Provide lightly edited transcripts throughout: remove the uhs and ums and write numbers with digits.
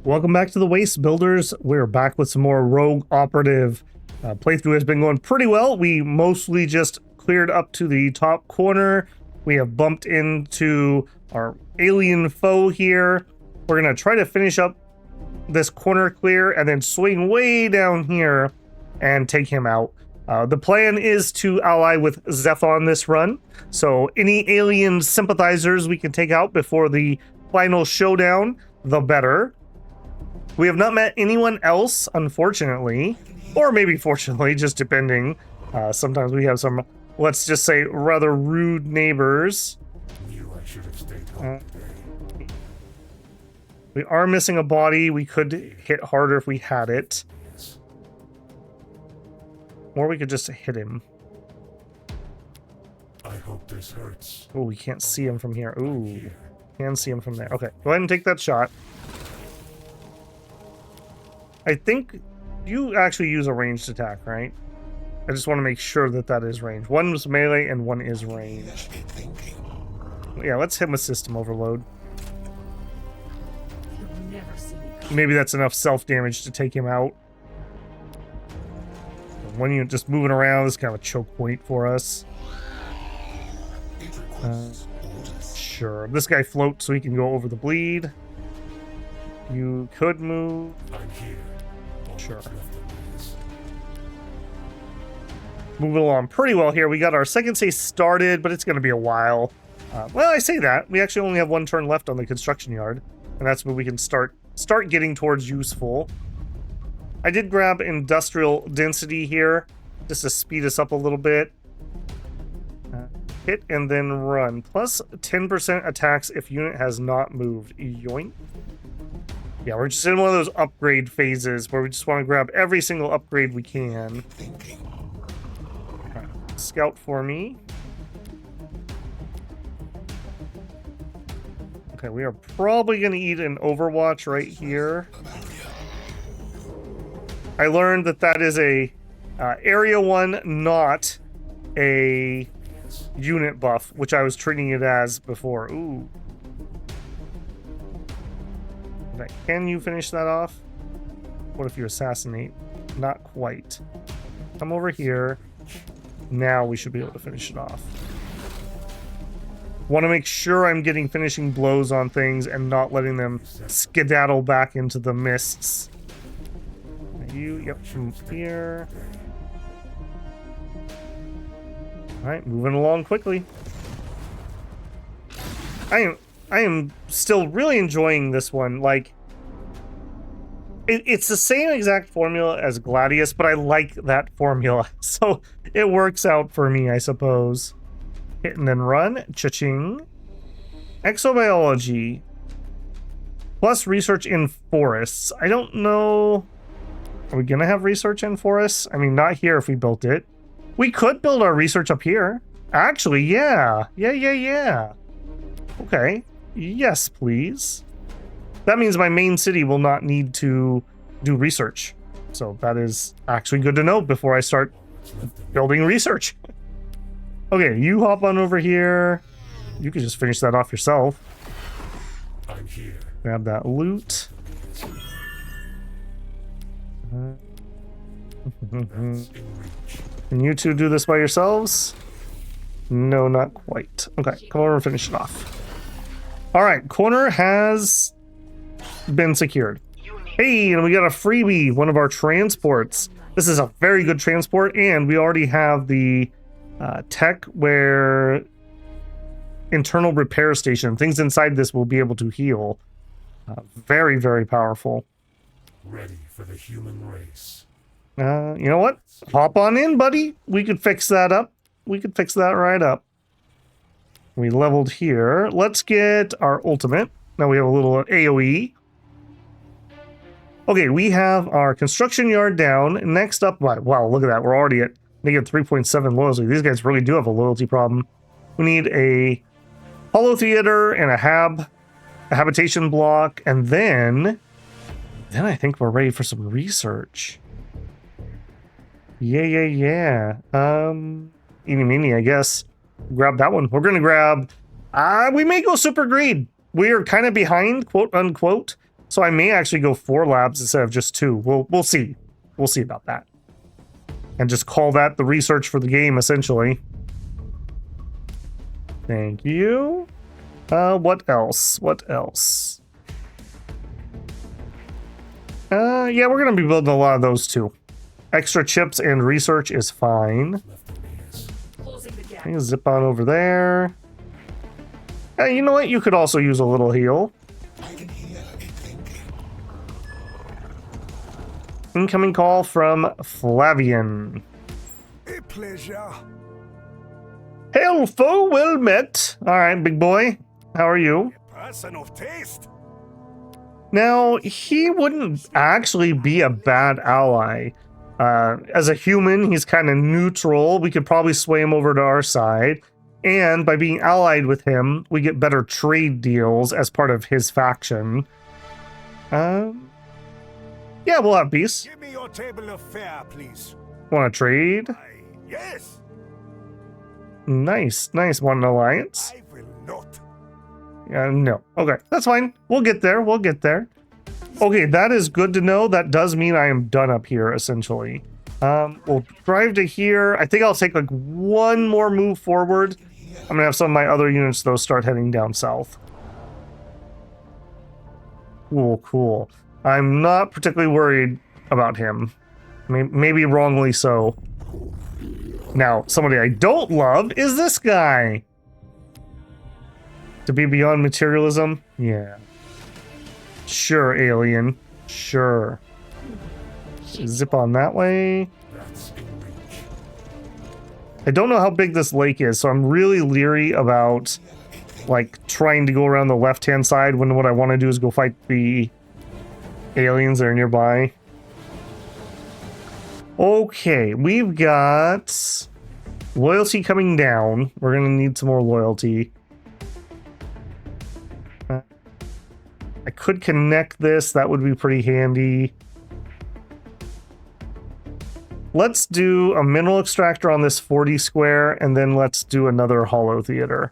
Welcome back to the Waste Builders. We're back with some more Rogue Operative. Playthrough has been going pretty well. We mostly just cleared up to the top corner. We have bumped into our alien foe here. We're going to try to finish up this corner clear and then swing way down here and take him out. The plan is to ally with Zephon this run. So any alien sympathizers we can take out before the final showdown, the better. We have not met anyone else, unfortunately, or maybe fortunately, just depending. Sometimes we have some, let's just say, rather rude neighbors. We are missing a body. We could hit harder if we had it. Or we could just hit him. I hope this hurts. Oh, we can't see him from here. Ooh, can see him from there. Okay, go ahead and take that shot. I think you actually use a ranged attack, right? I just want to make sure that that is range. One was melee and one is range. Yeah, let's hit him with system overload. Maybe that's enough self-damage to take him out. One unit just moving around is kind of a choke point for us. Sure. This guy floats so he can go over the bleed. You could move. Sure. Moving along pretty well here. We got our second stage started, but it's going to be a while. Well, I say that. We actually only have one turn left on the construction yard, and that's when we can start getting towards useful. I did grab industrial density here just to speed us up a little bit. Hit and then run. Plus 10% attacks if unit has not moved. Yoink. Yeah, we're just in one of those upgrade phases where we just want to grab every single upgrade we can. Right. Scout for me. Okay, we are probably going to eat an Overwatch right here. I learned that that is a Area 1, not a unit buff, which I was treating it as before. Ooh. Okay, can you finish that off? What if you assassinate? Not quite. Come over here. Now we should be able to finish it off. Want to make sure I'm getting finishing blows on things and not letting them skedaddle back into the mists. Yep, from here. Alright, moving along quickly. I am still really enjoying this one. Like, it's the same exact formula as Gladius, but I like that formula. So it works out for me, I suppose. Hit and then run. Cha-ching. Exobiology. Plus research in forests. I don't know... Are we gonna have research in forests? I mean, not here if we built it. We could build our research up here. Actually, yeah. Yeah. Okay. Yes, please. That means my main city will not need to do research. So that is actually good to know before I start building research. Okay, you hop on over here. You can just finish that off yourself. I'm here. Grab that loot. Can you two do this by yourselves? No, not quite. Okay, come over and finish it off. Alright, corner has been secured. Hey, and we got a freebie, one of our transports. This is a very good transport, and we already have the tech where internal repair station. Things inside this will be able to heal. Very, very powerful. Ready for the human race. You know what? Hop on in, buddy. We could fix that up. We could fix that right up. We leveled here. Let's get our ultimate. Now we have a little AoE. Okay, we have our construction yard down. Next up, wow, look at that. We're already at negative 3.7 loyalty. These guys really do have a loyalty problem. We need a holo theater and a habitation block, and then I think we're ready for some research. Yeah. Eeny meeny, I guess. Grab that one. We're gonna grab... we may go super greed. We are kind of behind, quote unquote. So I may actually go 4 labs instead of just 2. We'll see. We'll see about that. And just call that the research for the game, essentially. Thank you. What else? What else? Yeah, we're gonna be building a lot of those too. Extra chips and research is fine. I can zip on over there. Hey, you know what? You could also use a little heal. Incoming call from Flavian. A pleasure. Hail, foe, well met. All right, big boy. How are you? Person of taste. Now, he wouldn't actually be a bad ally. As a human, he's kind of neutral. We could probably sway him over to our side. And by being allied with him, we get better trade deals as part of his faction. Yeah, we'll have peace. Give me your table of fare, please. Want to trade? Yes. Nice, nice. Want an alliance? I will not. No. Okay, that's fine. We'll get there. We'll get there. Okay, that is good to know. That does mean I am done up here, essentially. We'll drive to here. I think I'll take like one more move forward. I'm gonna have some of my other units, though, start heading down south. Cool, cool. I'm not particularly worried about him. Maybe wrongly so. Now, somebody I don't love is this guy. To be beyond materialism? Yeah. Sure, alien. Sure. Zip on that way. I don't know how big this lake is, so I'm really leery about like trying to go around the left-hand side when what I want to do is go fight the aliens that are nearby. Okay, we've got loyalty coming down. We're gonna need some more loyalty. I could connect this. That would be pretty handy. Let's do a mineral extractor on this 40 square, and then let's do another hollow theater.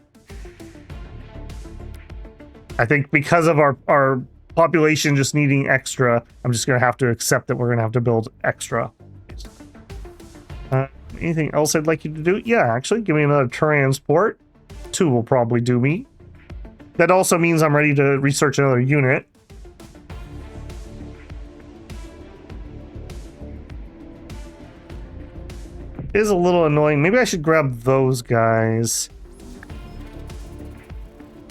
I think because of our population just needing extra, I'm just going to have to accept that we're going to have to build extra. Anything else I'd like you to do? Yeah, actually, give me another transport. 2 will probably do me. That also means I'm ready to research another unit. It is a little annoying. Maybe I should grab those guys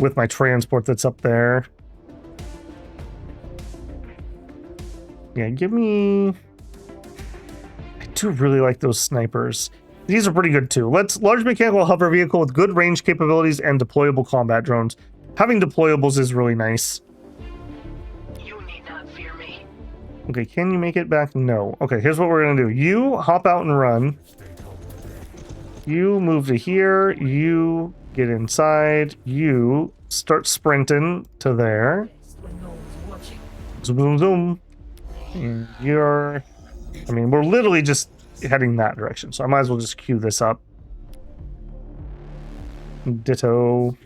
with my transport that's up there. Yeah, give me... I do really like those snipers. These are pretty good too. Let's large mechanical hover vehicle with good range capabilities and deployable combat drones. Having deployables is really nice. You need not fear me. Okay, can you make it back? No. Okay, here's what we're gonna do. You hop out and run. You move to here. You get inside. You start sprinting to there. Zoom, zoom, zoom. And you're... I mean, we're literally just heading that direction, so I might as well just queue this up. Ditto.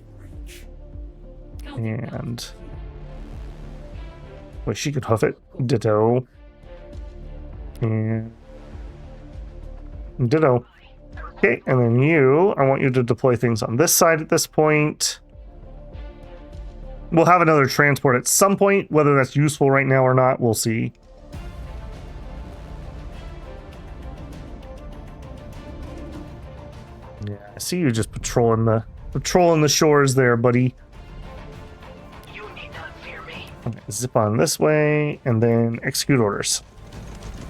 And... wait, she could huff it. Ditto. And... ditto. Okay, and then you, I want you to deploy things on this side at this point. We'll have another transport at some point. Whether that's useful right now or not, we'll see. Yeah, I see you just patrolling the shores there, buddy. You need not fear me. Okay, zip on this way, and then execute orders.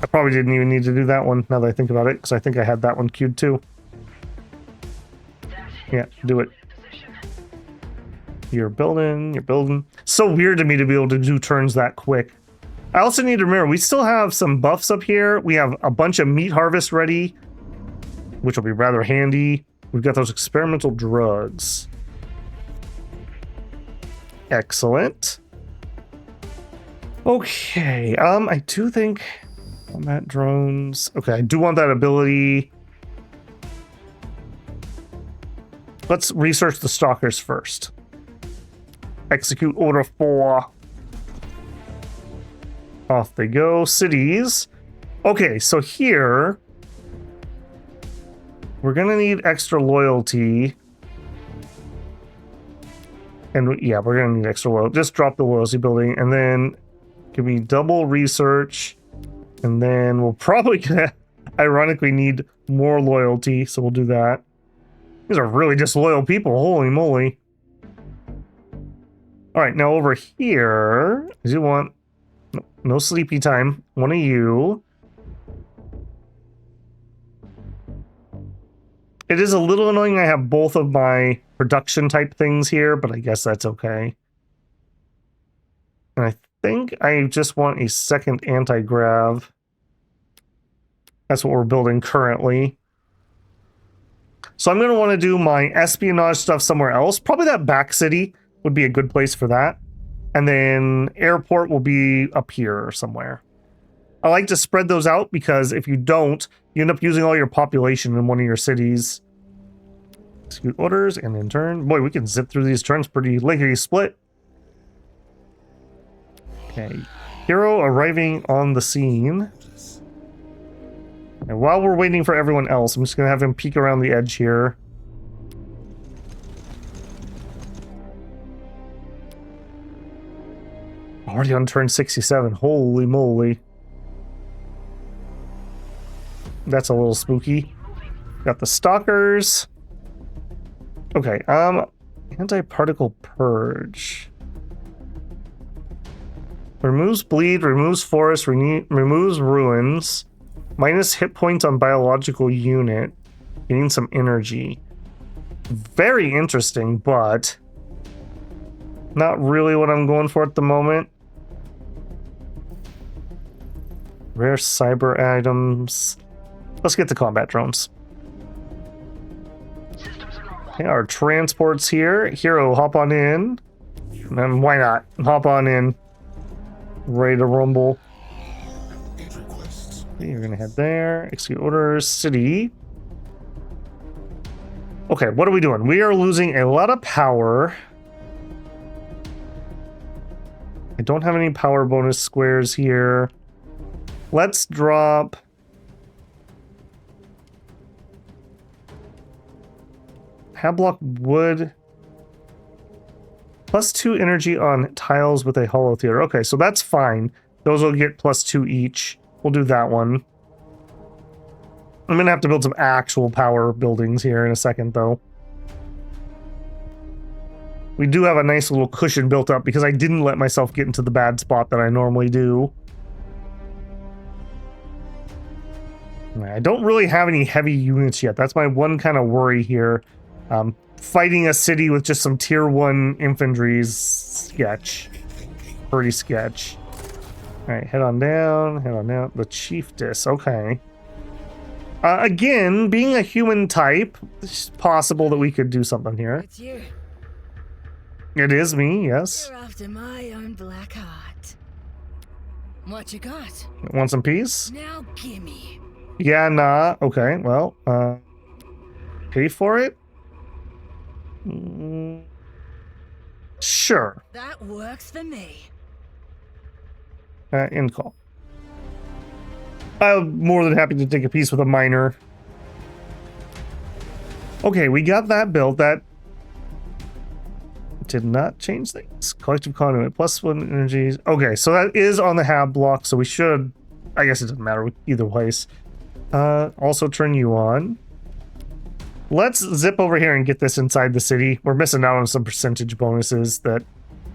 I probably didn't even need to do that one, now that I think about it, because I think I had that one queued too. Yeah, do it. You're building, you're building. So weird to me to be able to do turns that quick. I also need to remember, we still have some buffs up here. We have a bunch of meat harvest ready, which will be rather handy. We've got those experimental drugs. Excellent. Okay, I do think combat drones. Okay, I do want that ability. Let's research the stalkers first. Execute order 4. Off they go. Cities. Okay, so here we're gonna need extra loyalty. And yeah, we're gonna need extra loyalty. Just drop the loyalty building, and then give me double research, and then we'll probably gonna ironically need more loyalty, so we'll do that. These are really disloyal people, holy moly. Alright, now over here, do you want no sleepy time? One of you. It is a little annoying I have both of my production type things here, but I guess that's okay. And I think I just want a second anti-grav. That's what we're building currently. So I'm going to want to do my espionage stuff somewhere else. Probably that back city would be a good place for that. And then airport will be up here somewhere. I like to spread those out because if you don't, you end up using all your population in one of your cities. Execute orders and in turn. Boy, we can zip through these turns pretty lickety split. Okay. Hero arriving on the scene. And while we're waiting for everyone else, I'm just going to have him peek around the edge here. Already on turn 67. Holy moly. That's a little spooky. Got the stalkers. Okay, anti-particle purge. Removes bleed, removes forest, removes ruins. Minus hit points on biological unit. Getting some energy. Very interesting, but not really what I'm going for at the moment. Rare cyber items. Let's get the combat drones. Okay, our transports here. Hero, hop on in. And why not? Hop on in. Ready to rumble. Okay, you're gonna head there. Execute orders. City. Okay, what are we doing? We are losing a lot of power. I don't have any power bonus squares here. Let's drop... Hablock wood. +2 energy on tiles with a hollow theater. Okay, so that's fine. Those will get +2 each. We'll do that one. I'm gonna have to build some actual power buildings here in a second, though. We do have a nice little cushion built up because I didn't let myself get into the bad spot that I normally do. I don't really have any heavy units yet. That's my one kind of worry here. Fighting a city with just some tier 1 infantry is sketch. Pretty sketch. Alright, head on down, head on down. The chiefess, okay. Again, being a human type, it's possible that we could do something here. It's you. It is me, yes. You're after my own black heart. What you got? Want some peace? Now gimme. Yeah, nah. Okay, well, pay for it? Sure. That works for me. End call. I'm more than happy to take a piece with a miner. Okay, we got that built. That did not change things. Collective conduit, +1 energies. Okay, so that is on the hab block, so we should... I guess it doesn't matter either place. Also turn you on. Let's zip over here and get this inside the city. We're missing out on some percentage bonuses that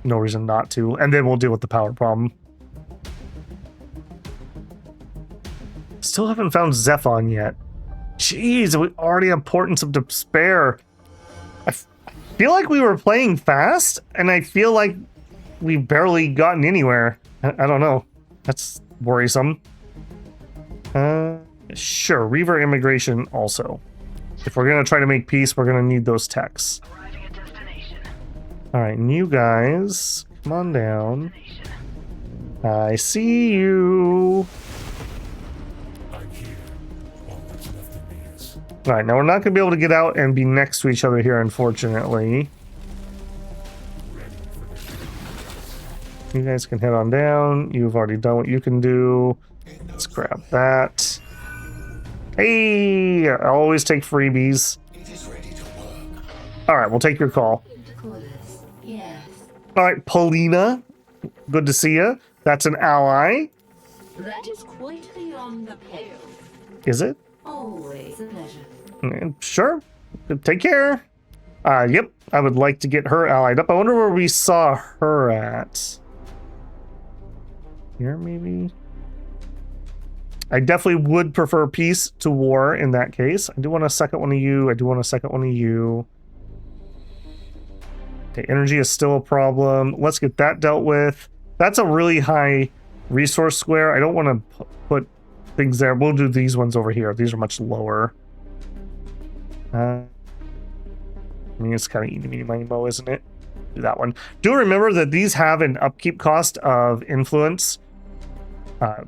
no reason not to. And then we'll deal with the power problem. Still haven't found Zephon yet. Jeez, we already have Portents of Despair. I feel like we were playing fast, and I feel like we've barely gotten anywhere. I don't know. That's worrisome. Sure, Reaver Immigration also. If we're going to try to make peace, we're going to need those techs. Alright, and you guys, come on down. I see you. I'm here. All that's left of me is Alright, now we're not going to be able to get out and be next to each other here, unfortunately. ready for the human race. You guys can head on down. You've already done what you can do. Let's grab that. Hey, I always take freebies. All right, we'll take your call. Yes. All right, Paulina, good to see you. That's an ally. That is quite beyond the pale. Is it? Always a pleasure. Sure. Take care. Yep, I would like to get her allied up. I wonder where we saw her at. Here, maybe? I definitely would prefer peace to war in that case. I do want a second one of you. I do want a second one of you. Okay, energy is still a problem. Let's get that dealt with. That's a really high resource square. I don't want to put things there. We'll do these ones over here. These are much lower. I mean, it's kind of eeny, meeny, miny, mo, isn't it? Do that one. Do remember that these have an upkeep cost of influence.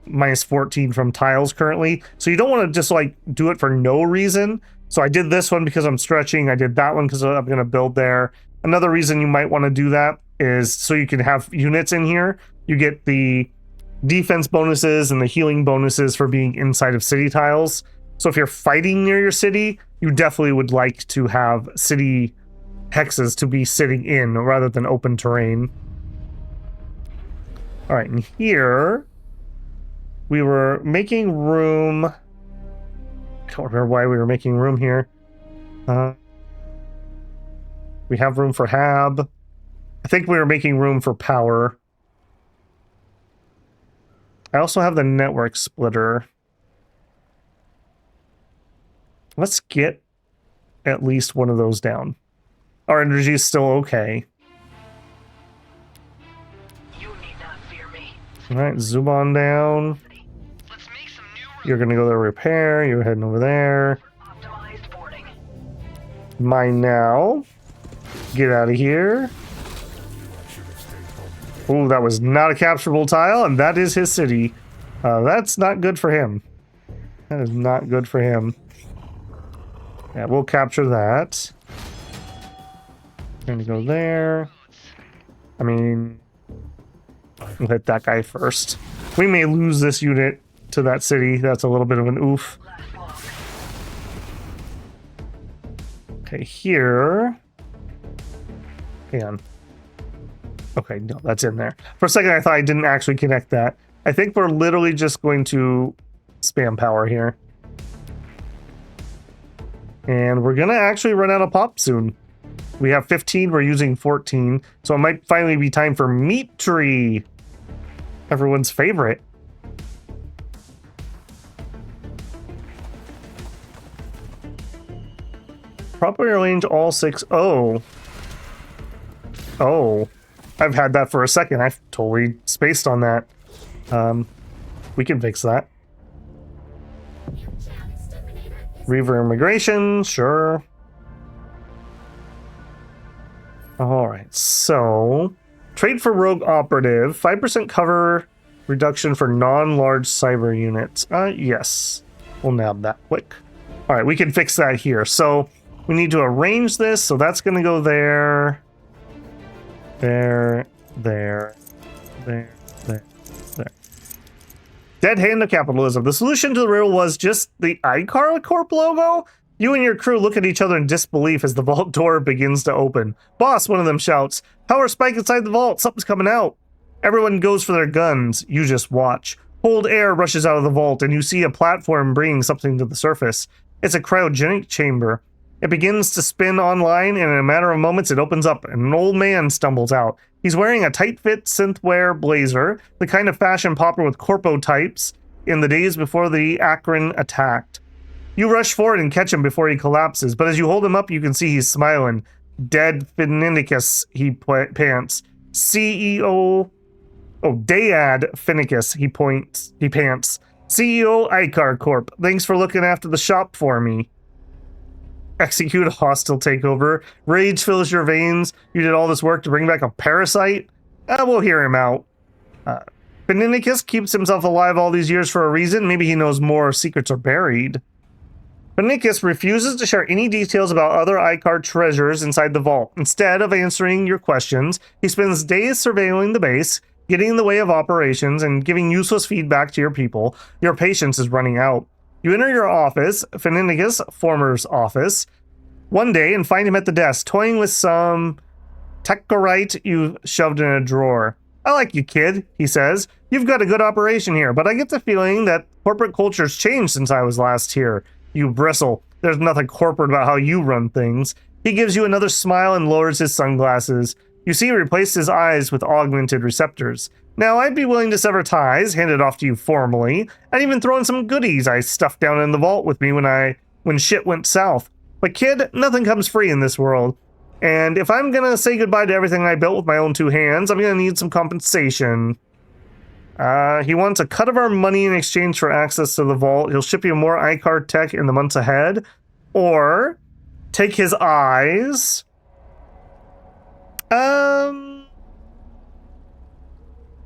Minus 14 from tiles currently. So you don't want to just like do it for no reason. So I did this one because I'm stretching. I did that one because I'm going to build there. Another reason you might want to do that is so you can have units in here. You get the defense bonuses and the healing bonuses for being inside of city tiles. So if you're fighting near your city, you definitely would like to have city hexes to be sitting in rather than open terrain. All right, and here we were making room. I don't remember why we were making room here. We have room for Hab. I think we were making room for power. I also have the network splitter. Let's get at least one of those down. Our energy is still okay. You need not fear me. All right, zoom on down. Let's make some new You're going to go there repair. You're heading over there. optimized boarding. Mine now. Get out of here. Oh, that was not a capturable tile, and that is his city. That's not good for him. That is not good for him. Yeah, we'll capture that. Gonna go there. I mean, we'll hit that guy first. We may lose this unit to that city. That's a little bit of an oof. Last block. Okay, here. Hang on. Okay, no, that's in there. For a second, I thought I didn't actually connect that. I think we're literally just going to spam power here. And we're going to actually run out of pop soon. We have 15, we're using 14. So it might finally be time for Meat Tree. Everyone's favorite. Properly arrange all 6. Oh. Oh. I've had that for a second. I've totally spaced on that. We can fix that. Reaver immigration, sure. Alright, so trade for Rogue Operative, 5% cover reduction for non-large cyber units. Yes. We'll nab that quick. Alright, we can fix that here. So we need to arrange this, so that's gonna go there. There. Dead hand of capitalism. The solution to the riddle was just the iCar Corp logo? You and your crew look at each other in disbelief as the vault door begins to open. Boss, one of them shouts. Power spike inside the vault. Something's coming out. Everyone goes for their guns. You just watch. Cold air rushes out of the vault, and you see a platform bringing something to the surface. It's a cryogenic chamber. It begins to spin online, and in a matter of moments, it opens up, and an old man stumbles out. He's wearing a tight-fit synthwear blazer, the kind of fashion popular with corpo types in the days before the Akron attacked. You rush forward and catch him before he collapses, but as you hold him up, you can see he's smiling. Dead Finicus, he pants. CEO... Oh, Dayad Finicus, he pants. CEO Icar Corp, thanks for looking after the shop for me. Execute a hostile takeover. Rage fills your veins. You did all this work to bring back a parasite? We'll hear him out. Beninicus keeps himself alive all these years for a reason. Maybe he knows more secrets are buried. Beninicus refuses to share any details about other iCar treasures inside the vault. Instead of answering your questions, he spends days surveilling the base. getting in the way of operations and giving useless feedback to your people. Your patience is running out. You enter your office, Phoeninicus' former's office, one day and find him at the desk, toying with some techorite you shoved in a drawer. I like you, kid, he says. You've got a good operation here, but I get the feeling that corporate culture's changed since I was last here. You bristle. There's nothing corporate about how you run things. He gives you another smile and lowers his sunglasses. You see he replaced his eyes with augmented receptors. Now, I'd be willing to sever ties, hand it off to you formally, and even throw in some goodies I stuffed down in the vault with me when shit went south. But kid, nothing comes free in this world. And if I'm gonna say goodbye to everything I built with my own 2 hands, I'm gonna need some compensation. He wants a cut of our money in exchange for access to the vault. He'll ship you more iCard tech in the months ahead. Or take his eyes.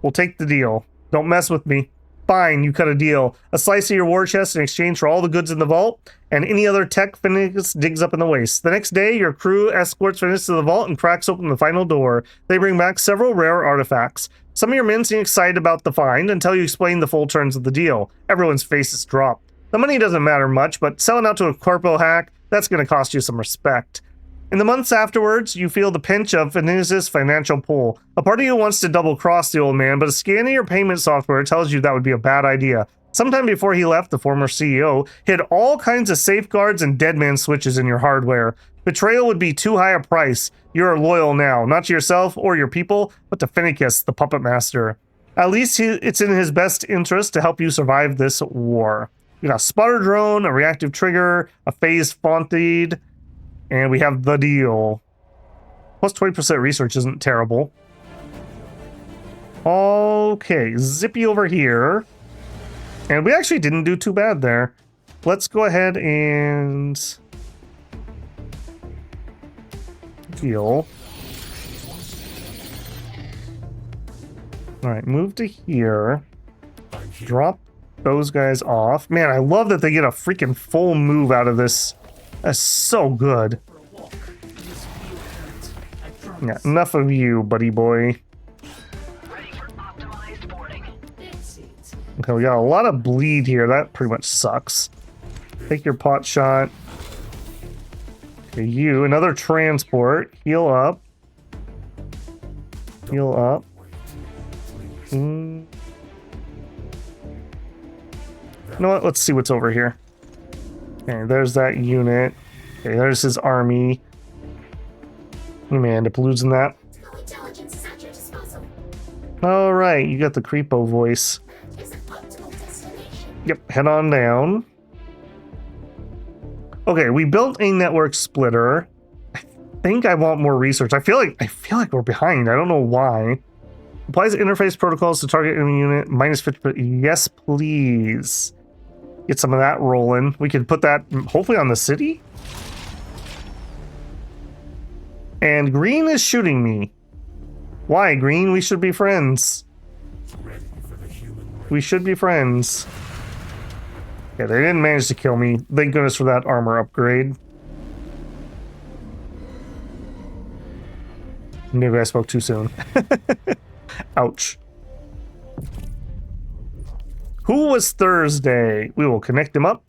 We'll take the deal. Don't mess with me. Fine, you cut a deal. A slice of your war chest in exchange for all the goods in the vault, and any other tech Phoenix digs up in the waste. The next day, your crew escorts Phoenix to the vault and cracks open the final door. They bring back several rare artifacts. Some of your men seem excited about the find until you explain the full terms of the deal. Everyone's faces drop. The money doesn't matter much, but selling out to a corpo hack, that's going to cost you some respect. In the months afterwards, you feel the pinch of Phoenix's financial pull. A part of you wants to double-cross the old man, but a scan of your payment software tells you that would be a bad idea. Sometime before he left, the former CEO hid all kinds of safeguards and deadman switches in your hardware. Betrayal would be too high a price. You're loyal now, not to yourself or your people, but to Phoenix, the puppet master. At least it's in his best interest to help you survive this war. You got a spotter drone, a reactive trigger, a phased fonted, and we have the deal. Plus 20% research isn't terrible. Okay, zippy over here. And we actually didn't do too bad there. Let's go ahead and heal. All right, move to here. Drop those guys off. Man, I love that they get a freaking full move out of this. That's so good. Yeah, enough of you, buddy boy. Ready for optimized boarding. Okay, we got a lot of bleed here. That pretty much sucks. Take your pot shot. Okay, you, another transport. Heal up. Heal up. You know what? Let's see what's over here. Okay, there's that unit. Okay, there's his army. You may end up losing that. No intelligence is at your disposal. Alright, you got the creepo voice. There's an optimal destination. Yep, head on down. Okay, we built a network splitter. I think I want more research. I feel like we're behind. I don't know why. Applies interface protocols to target enemy unit. Minus 50%. Yes, please. Get some of that rolling. We could put that hopefully on the city. And green is shooting me. Why, green? We should be friends. Ready for the human race. We should be friends. Yeah, they didn't manage to kill me. Thank goodness for that armor upgrade. Maybe I spoke too soon. Ouch. Who was Thursday? We will connect him up.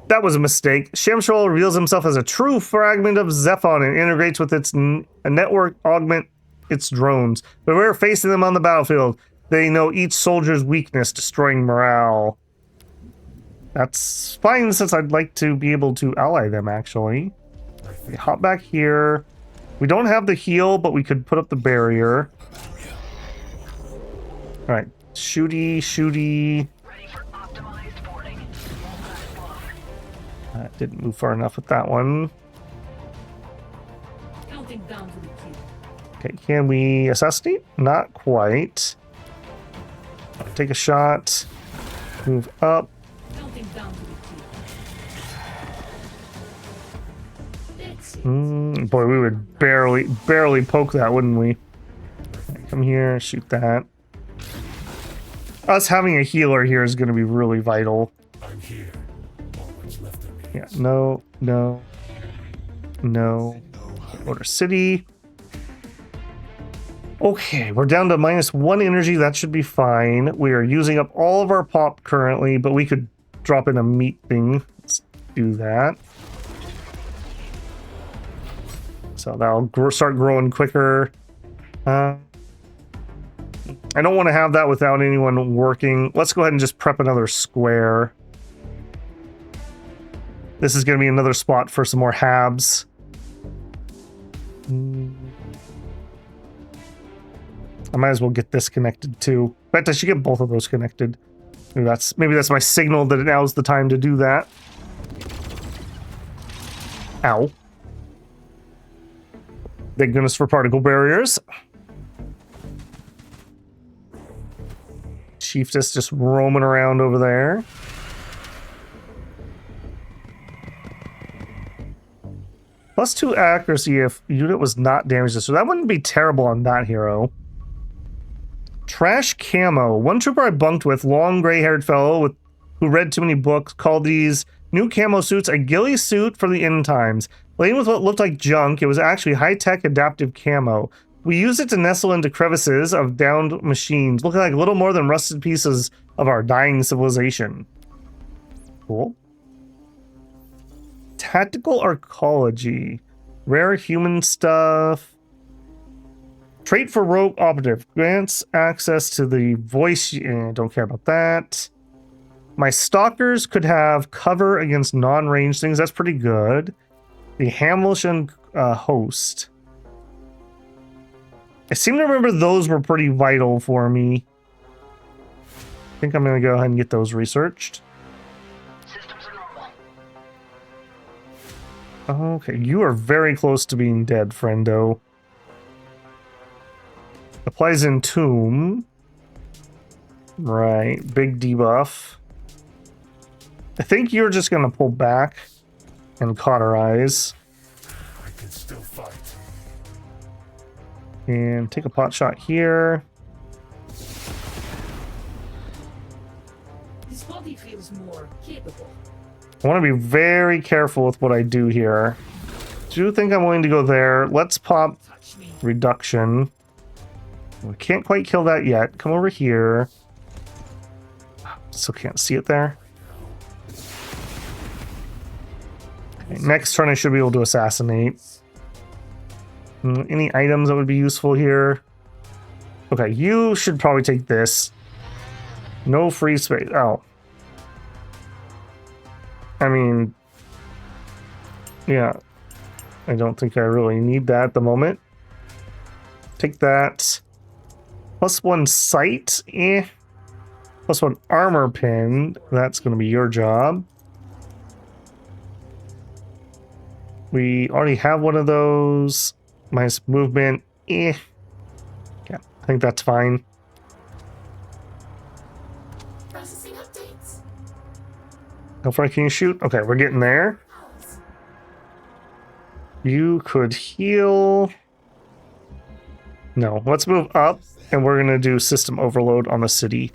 That was a mistake. Shamshol reveals himself as a true fragment of Zephon and integrates with its network augment its drones. But we're facing them on the battlefield. They know each soldier's weakness, destroying morale. That's fine, since I'd like to be able to ally them, actually. We hop back here. We don't have the heal, but we could put up the barrier. Alright. Shooty, shooty. Ready for optimized boarding. Didn't move far enough with that one. Counting down to the cube. Okay, can we assassinate? Not quite. Take a shot. Move up. Counting down to the cube. Let's see. Boy, we would barely poke that, wouldn't we? Come here, shoot that. Us having a healer here is going to be really vital. I'm here. All that's left of me Yeah, is no. Order city. Okay, we're down to -1 energy. That should be fine. We are using up all of our pop currently, but we could drop in a meat thing. Let's do that. So that'll start growing quicker. I don't want to have that without anyone working. Let's go ahead and just prep another square. This is going to be another spot for some more habs. I might as well get this connected too. In fact, I should get both of those connected. Maybe that's my signal that now's the time to do that. Ow. Thank goodness for particle barriers. Chiefess just roaming around over there. +2 accuracy if unit was not damaged. So that wouldn't be terrible on that hero. Trash camo. One trooper I bunked with, long gray-haired fellow who read too many books, called these new camo suits a ghillie suit for the end times. Laden with what looked like junk, it was actually high-tech adaptive camo. We used it to nestle into crevices of downed machines, looking like little more than rusted pieces of our dying civilization. Cool. Tactical archaeology. Rare human stuff. Trait for Rogue Operative. Grants access to the voice... don't care about that. My stalkers could have cover against non-range things. That's pretty good. The Hamilton host. I seem to remember those were pretty vital for me. I think I'm going to go ahead and get those researched. Systems are normal. Okay, you are very close to being dead, friendo. Applies Entomb. Right, big debuff. I think you're just going to pull back and cauterize. I can still fight. And take a pot shot here. This body feels more capable. I want to be very careful with what I do here. Do you think I'm willing to go there? Let's pop Touch me. reduction. We can't quite kill that yet. Come over here. Still can't see it there. Okay, next turn I should be able to assassinate. Any items that would be useful here? Okay, you should probably take this. No free space. Oh. I mean, yeah. I don't think I really need that at the moment. Take that. +1 sight. +1 armor pin. That's going to be your job. We already have one of those. Minus movement. Yeah, I think that's fine. Processing updates. How far can you shoot? Okay, we're getting there. Pause. You could heal. No, let's move up, and we're going to do system overload on the city.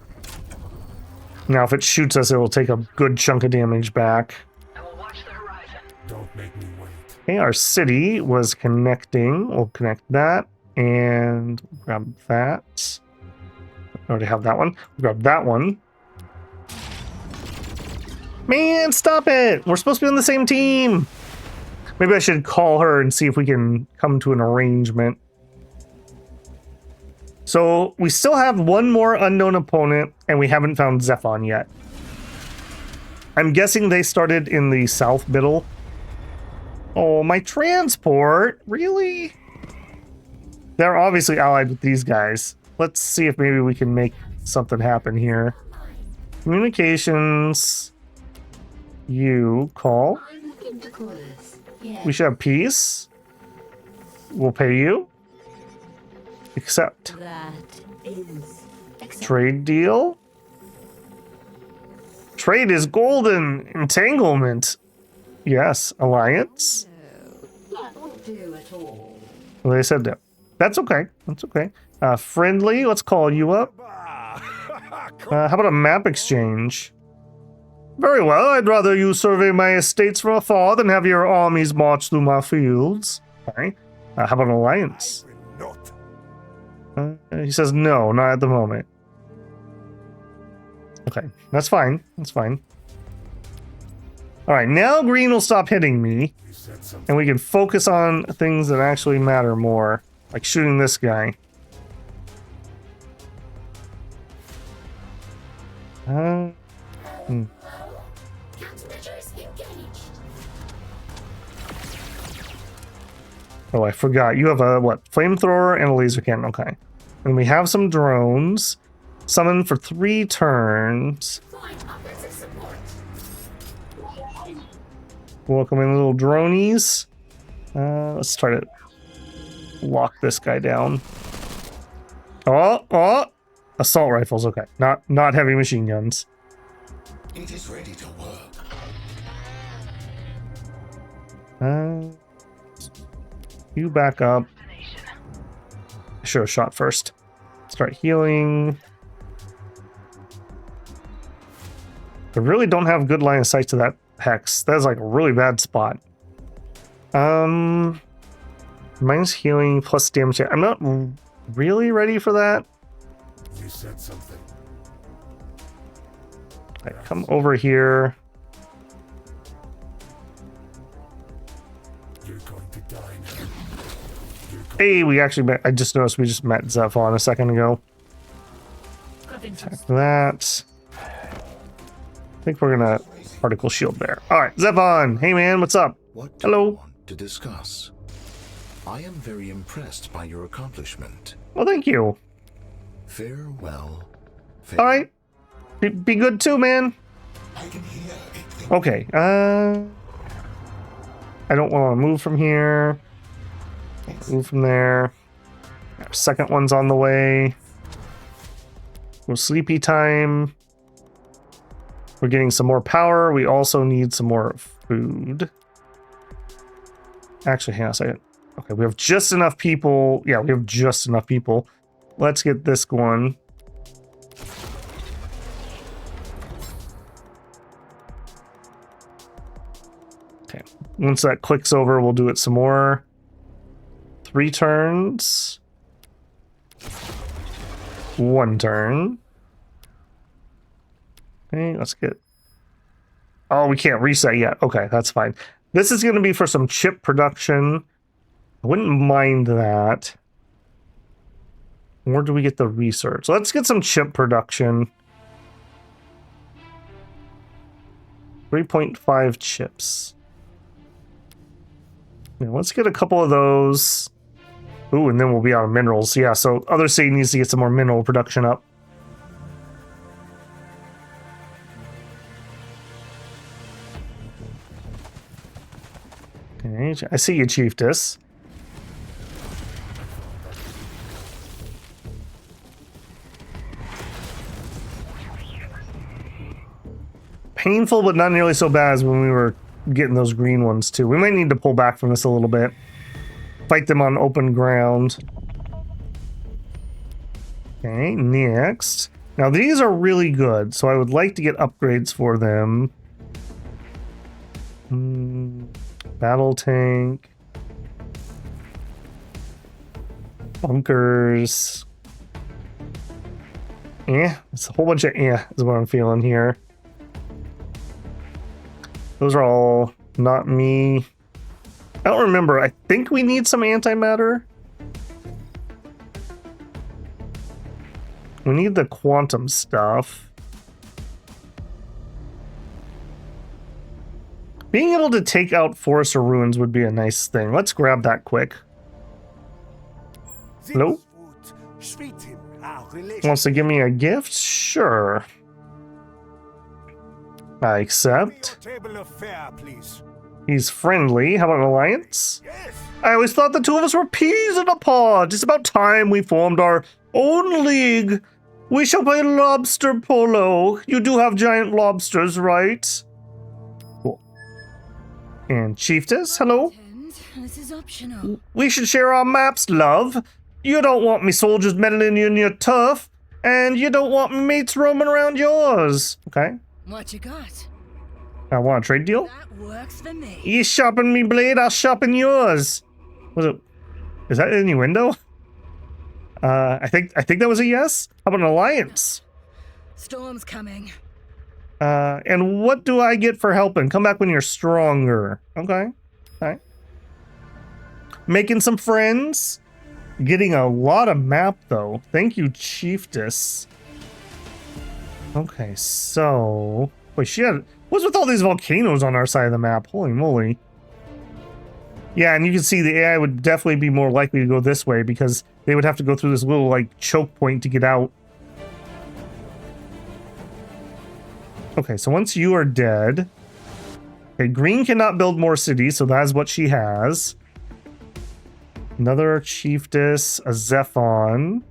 Now, if it shoots us, it will take a good chunk of damage back. I will watch the horizon. Don't make me wait. Okay, our city was connecting. We'll connect that, and grab that. I already have that one. We'll grab that one. Man, stop it! We're supposed to be on the same team! Maybe I should call her and see if we can come to an arrangement. So we still have one more unknown opponent, and we haven't found Zephon yet. I'm guessing they started in the south middle. Oh, my transport? Really? They're obviously allied with these guys. Let's see if maybe we can make something happen here. Communications. You call. I'm looking to quarters. Yeah. We should have peace. We'll pay you. Accept. That is Accept. Trade deal. Trade is golden. Entanglement. Yes. Alliance. that won't do at all. Well, they said that. That's okay. That's okay. Friendly. Let's call you up. How about a map exchange? Very well. I'd rather you survey my estates from afar than have your armies march through my fields. Okay. How about an alliance? I will not. He says no, not at the moment. Okay, that's fine. That's fine. All right, now green will stop hitting me, You said something. and we can focus on things that actually matter more, like shooting this guy. Countermeasures engaged. Oh, I forgot. You have a, what, flamethrower and a laser cannon. Okay. And we have some drones. Summon for 3 turns. Fine offensive support. Welcome in, little dronies. Let's try to lock this guy down. Oh! Assault rifles, okay. Not heavy machine guns. It is ready to work. You back up. I should have shot first. Start healing. I really don't have good line of sight to that hex. That is like a really bad spot. Minus healing plus damage. I'm not really ready for that. You said something. I come over here. You're going to die now. Hey, we actually met. I just noticed we just met Zephon a second ago. Attack that. I think we're gonna particle shield there. All right, Zephon. Hey, man, what's up? What do you Hello. want to discuss? I am very impressed by your accomplishment. Well, thank you. Farewell. All right. Be good too, man. I can hear it. Okay. I don't want to move from here. Move from there. Our second one's on the way. Well, sleepy time. We're getting some more power. We also need some more food. Actually, hang on a second. Okay, we have just enough people. Yeah, we have just enough people. Let's get this going. Okay, once that clicks over, we'll do it some more. 3 turns. 1 turn. Okay, let's get... Oh, we can't reset yet. Okay, that's fine. This is going to be for some chip production. I wouldn't mind that. Where do we get the research? Let's get some chip production. 3.5 chips. Yeah, let's get a couple of those. Ooh, and then we'll be out of minerals. Yeah, so other city needs to get some more mineral production up. Okay, I see you, Chiefess. Painful, but not nearly so bad as when we were getting those green ones, too. We might need to pull back from this a little bit. Fight them on open ground. Okay, next. Now, these are really good, so I would like to get upgrades for them. Battle tank. Bunkers. It's a whole bunch of is what I'm feeling here. Those are all not me. I don't remember. I think we need some antimatter. We need the quantum stuff. Being able to take out forests or ruins would be a nice thing. Let's grab that quick. Hello? Wants to give me a gift? Sure. I accept. Table of fare, please. He's friendly. How about an alliance? Yes. I always thought the two of us were peas in a pod. It's about time we formed our own league. We shall play lobster polo. You do have giant lobsters, right? Cool. And Chiefess, hello. This is optional. We should share our maps, love. You don't want me soldiers meddling in your turf, and you don't want me mates roaming around yours. Okay. What you got? I want a trade deal. That works for me. You sharpen me blade, I'll sharpen yours. Was it? Is that an innuendo? I think that was a yes. How about an alliance? Storm's coming. And what do I get for helping? Come back when you're stronger. Okay. Okay. Making some friends. Getting a lot of map, though. Thank you, Chiefess. Okay, so... Wait, she had... What's with all these volcanoes on our side of the map? Holy moly. Yeah, and you can see the AI would definitely be more likely to go this way because they would have to go through this little, like, choke point to get out. Okay, so once you are dead... Okay, green cannot build more cities, so that's what she has. Another Chiefess, a Zephon.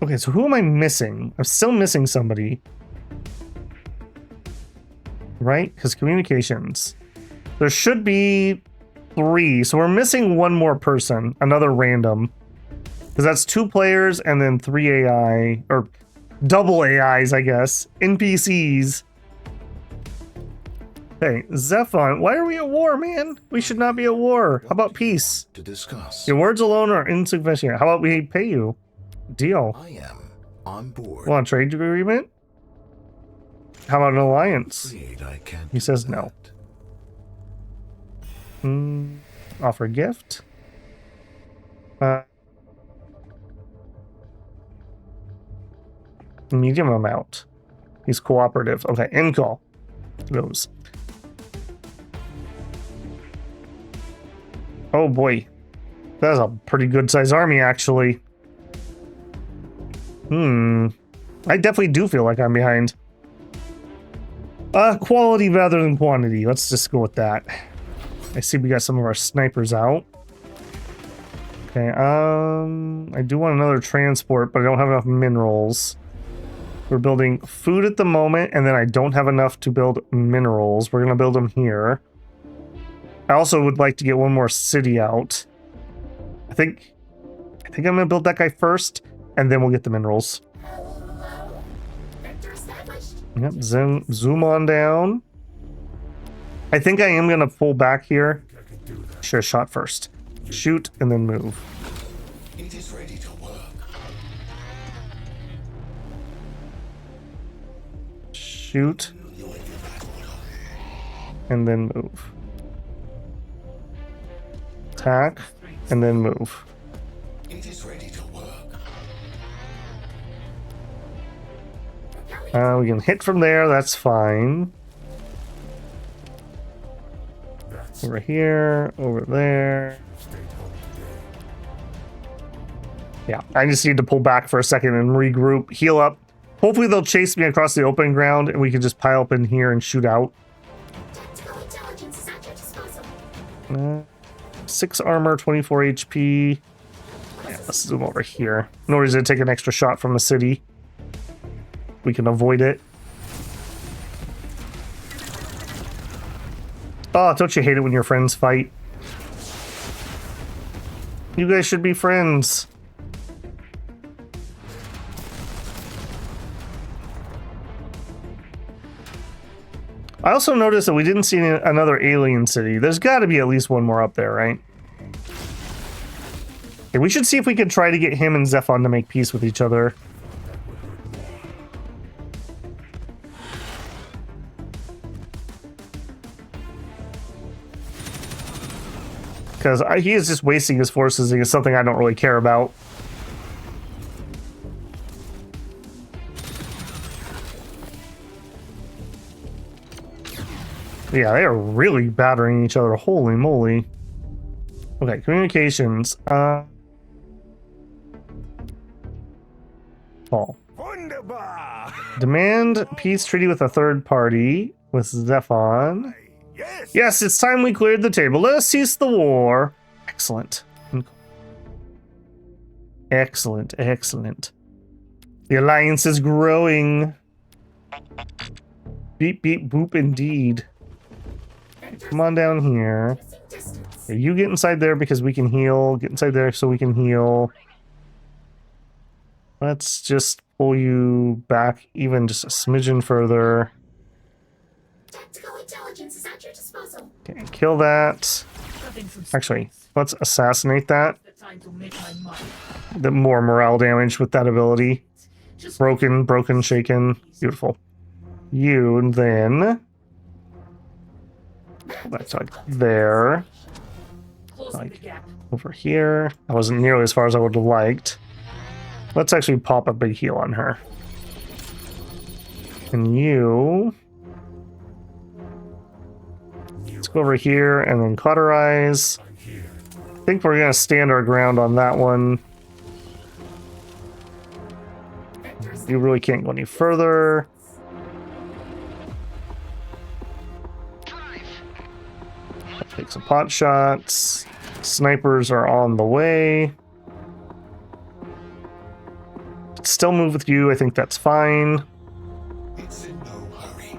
Okay, so who am I missing? I'm still missing somebody. Right? Because communications. There should be 3. So we're missing one more person. Another random. Because that's 2 players and then 3 AI. Or double AIs, I guess. NPCs. Hey, Zephon, why are we at war, man? We should not be at war. How about peace? To discuss. Your words alone are insufficient. How about we pay you? Deal. I am on board. Want a trade agreement? How about an alliance? Afraid I can't He do says no. that. Offer gift. Medium amount. He's cooperative. Okay, end call. Goes. Oh boy. That's a pretty good size army, actually. I definitely do feel like I'm behind. Quality rather than quantity. Let's just go with that. I see we got some of our snipers out. Okay, I do want another transport, but I don't have enough minerals. We're building food at the moment, and then I don't have enough to build minerals. We're gonna build them here. I also would like to get one more city out. I think I'm gonna build that guy first, and then we'll get the minerals. Vector established. Yep, zoom on down. I think I am gonna pull back here. Should have shot first. Shoot and then move. It is ready to work. Shoot and then move. Attack and then move. It is ready to work. We can hit from there, that's fine. Over here, over there. Yeah, I just need to pull back for a second and regroup, heal up. Hopefully they'll chase me across the open ground and we can just pile up in here and shoot out. Tactical intelligence is at your disposal. 6 armor, 24 HP. Yeah, let's zoom over here. No reason to take an extra shot from the city. We can avoid it. Oh, don't you hate it when your friends fight? You guys should be friends. I also noticed that we didn't see another alien city. There's got to be at least one more up there, right? Okay, we should see if we can try to get him and Zephon to make peace with each other. Because he is just wasting his forces against something I don't really care about. Yeah, they are really battering each other. Holy moly. Okay, communications. Paul. Wunderbar! Demand peace treaty with a third party with Zephon. Yes! Yes, it's time we cleared the table. Let us cease the war. Excellent. Excellent, excellent. The alliance is growing. Beep, beep, boop, indeed. Come on down here. Okay, you get inside there because we can heal. Get inside there so we can heal. Let's just pull you back even just a smidgen further. Tactical intelligence is at your disposal. Okay, kill that. Nothing from Actually, space. let's assassinate that. The time to make my money. The more morale damage with that ability. Just Broken, shaken. Beautiful. You, and then... That's like there. closing the Like gap. over here. That wasn't nearly as far as I would have liked. Let's actually pop a big heal on her. And you... Let's go over here and then cauterize. I'm here. I think we're going to stand our ground on that one. You really can't go any further. Take some pot shots. Snipers are on the way. Still move with you. I think that's fine. It's in no hurry.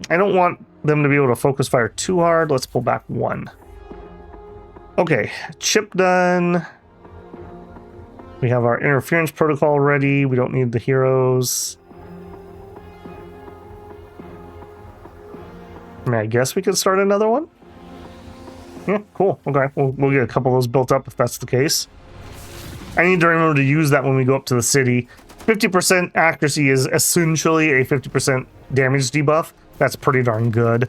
I don't want them to be able to focus fire too hard. Let's pull back one. Okay, chip done. We have our interference protocol ready. We don't need the heroes. I mean, I guess we could start another one. Yeah, cool. Okay, we'll get a couple of those built up if that's the case. I need to remember to use that when we go up to the city. 50% accuracy is essentially a 50% damage debuff. That's pretty darn good.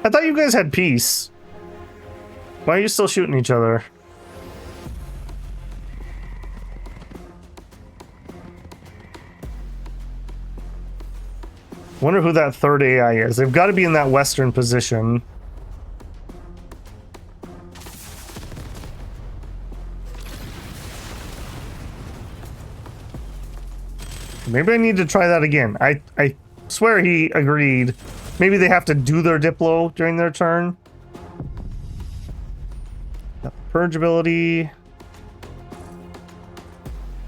I thought you guys had peace. Why are you still shooting each other? Wonder who that third AI is. They've got to be in that western position. Maybe I need to try that again. I swear he agreed. Maybe they have to do their Diplo during their turn. Got the Purge ability.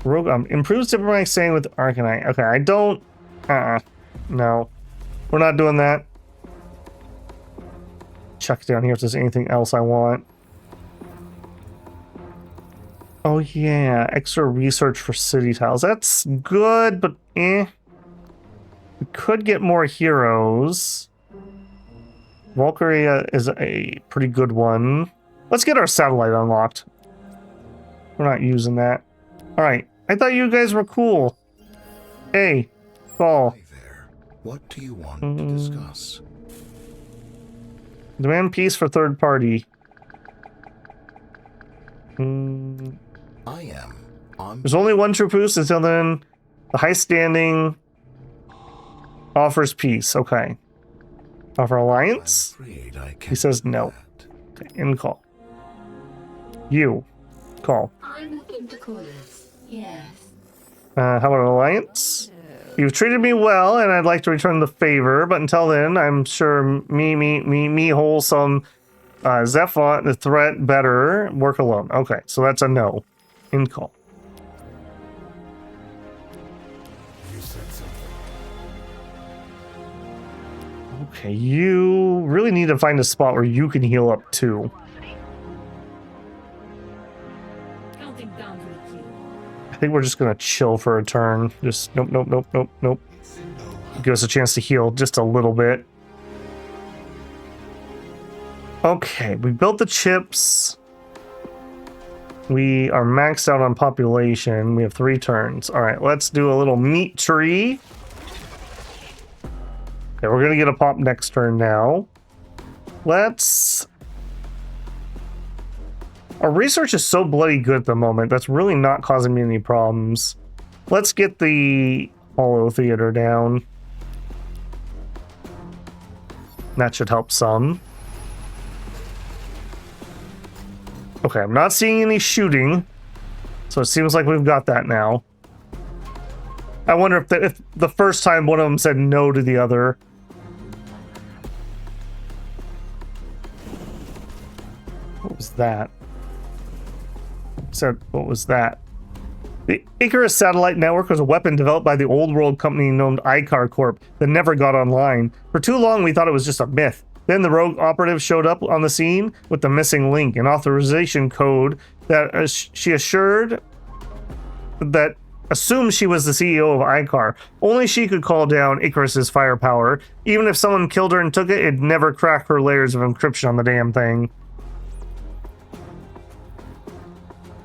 Rogue improves diplomatic standing with Arcanite. Okay, I don't... No. We're not doing that. Check down here if there's anything else I want. Oh yeah, extra research for city tiles. That's good, but eh. We could get more heroes. Valkyria is a pretty good one. Let's get our satellite unlocked. We're not using that. Alright, I thought you guys were cool. Hey, call. Hi there. What do you want to discuss? Demand peace for third party. I am on. There's only one true boost until then. The high standing offers peace. Okay. Offer alliance? Afraid I can't He says do no. that. Okay, in call. You. Call. I'm looking to chorus. Yes. How about an alliance? You've treated me well, and I'd like to return the favor, but until then, I'm sure me wholesome Zephon, the threat better work alone. Okay, so that's a no. In call. You said something. Okay, you really need to find a spot where you can heal up too. Counting down to the kill. I think we're just gonna chill for a turn. Just nope. It's in no hurry. Give us a chance to heal just a little bit. Okay, we built the chips. We are maxed out on population. We have 3 turns. All right, let's do a little meat tree. Okay, we're gonna get a pop next turn now. Let's... Our research is so bloody good at the moment. That's really not causing me any problems. Let's get the Holo Theater down. That should help some. Okay, I'm not seeing any shooting, so it seems like we've got that now. I wonder if the first time one of them said no to the other. What was that? So, what was that? The Icarus Satellite Network was a weapon developed by the old world company known Icar Corp that never got online. For too long, we thought it was just a myth. Then the Rogue Operative showed up on the scene with the missing link, an authorization code that she assured that assumed she was the CEO of Icar. Only she could call down Icarus's firepower. Even if someone killed her and took it, it'd never crack her layers of encryption on the damn thing.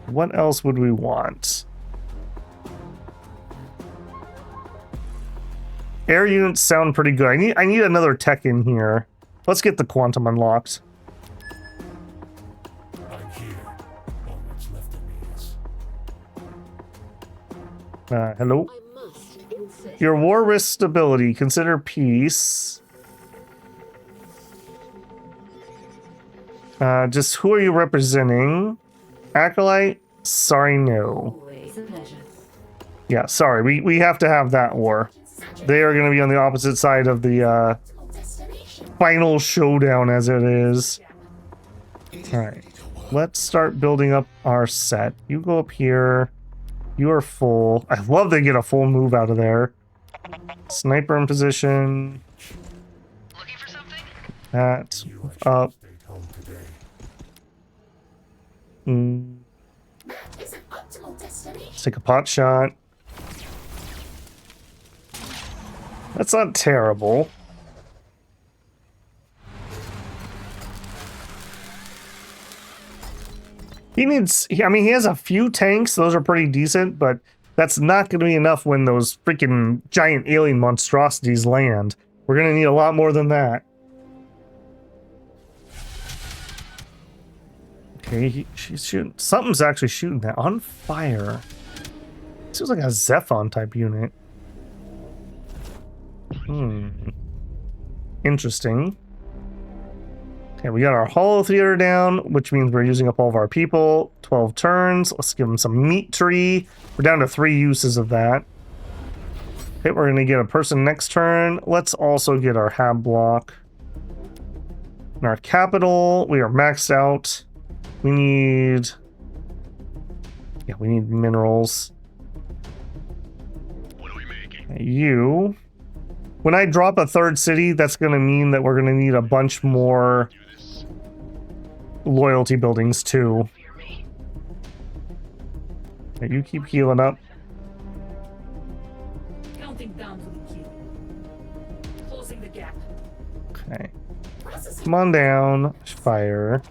What else would we want? Air units sound pretty good. I need another tech in here. Let's get the quantum unlocked. I'm here. All that's left of me is. Hello? I must insist. Your war risk stability. Consider peace. Just who are you representing? Acolyte? Sorry, no. Always a pleasure. Yeah, sorry. We have to have that war. They are going to be on the opposite side of the Destination. final showdown as it is. Alright. Let's start building up our set. You go up here. You are full. I love they get a full move out of there. Sniper in position. Looking for something? That. You Up. stayed home today. That is an optimal destination. Let's take a pot shot. That's not terrible. He needs, I mean, he has a few tanks. Those are pretty decent, but that's not going to be enough when those freaking giant alien monstrosities land. We're going to need a lot more than that. Okay, she's shooting. Something's actually shooting that on fire. This was like a Zephon type unit. Interesting. Okay, we got our Hollow Theater down, which means we're using up all of our people. 12 turns. Let's give them some meat tree. We're down to 3 uses of that. Okay, we're going to get a person next turn. Let's also get our hab block. And our capital, we are maxed out. We need... Yeah, we need minerals. What are we making? Okay, you... When I drop a third city, that's going to mean that we're going to need a bunch more loyalty buildings too. Fear me. Okay, you keep healing up. Counting down to the kill. Closing the gap. Okay. Processing. Come on down. Fire.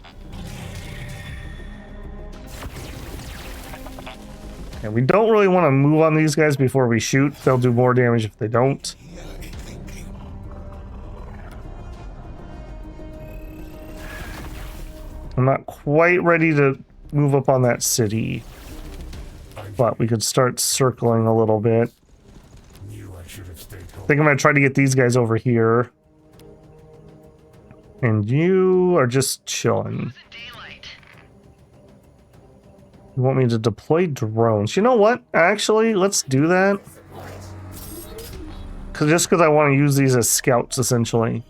Okay, we don't really want to move on these guys before we shoot. They'll do more damage if they don't. I'm not quite ready to move up on that city, but we could start circling a little bit. Knew I should have stayed I home. think I'm gonna try to get these guys over here. And you are just chilling. The daylight. You want me to deploy drones? You know what? Actually, let's do that. Just because I want to use these as scouts, essentially.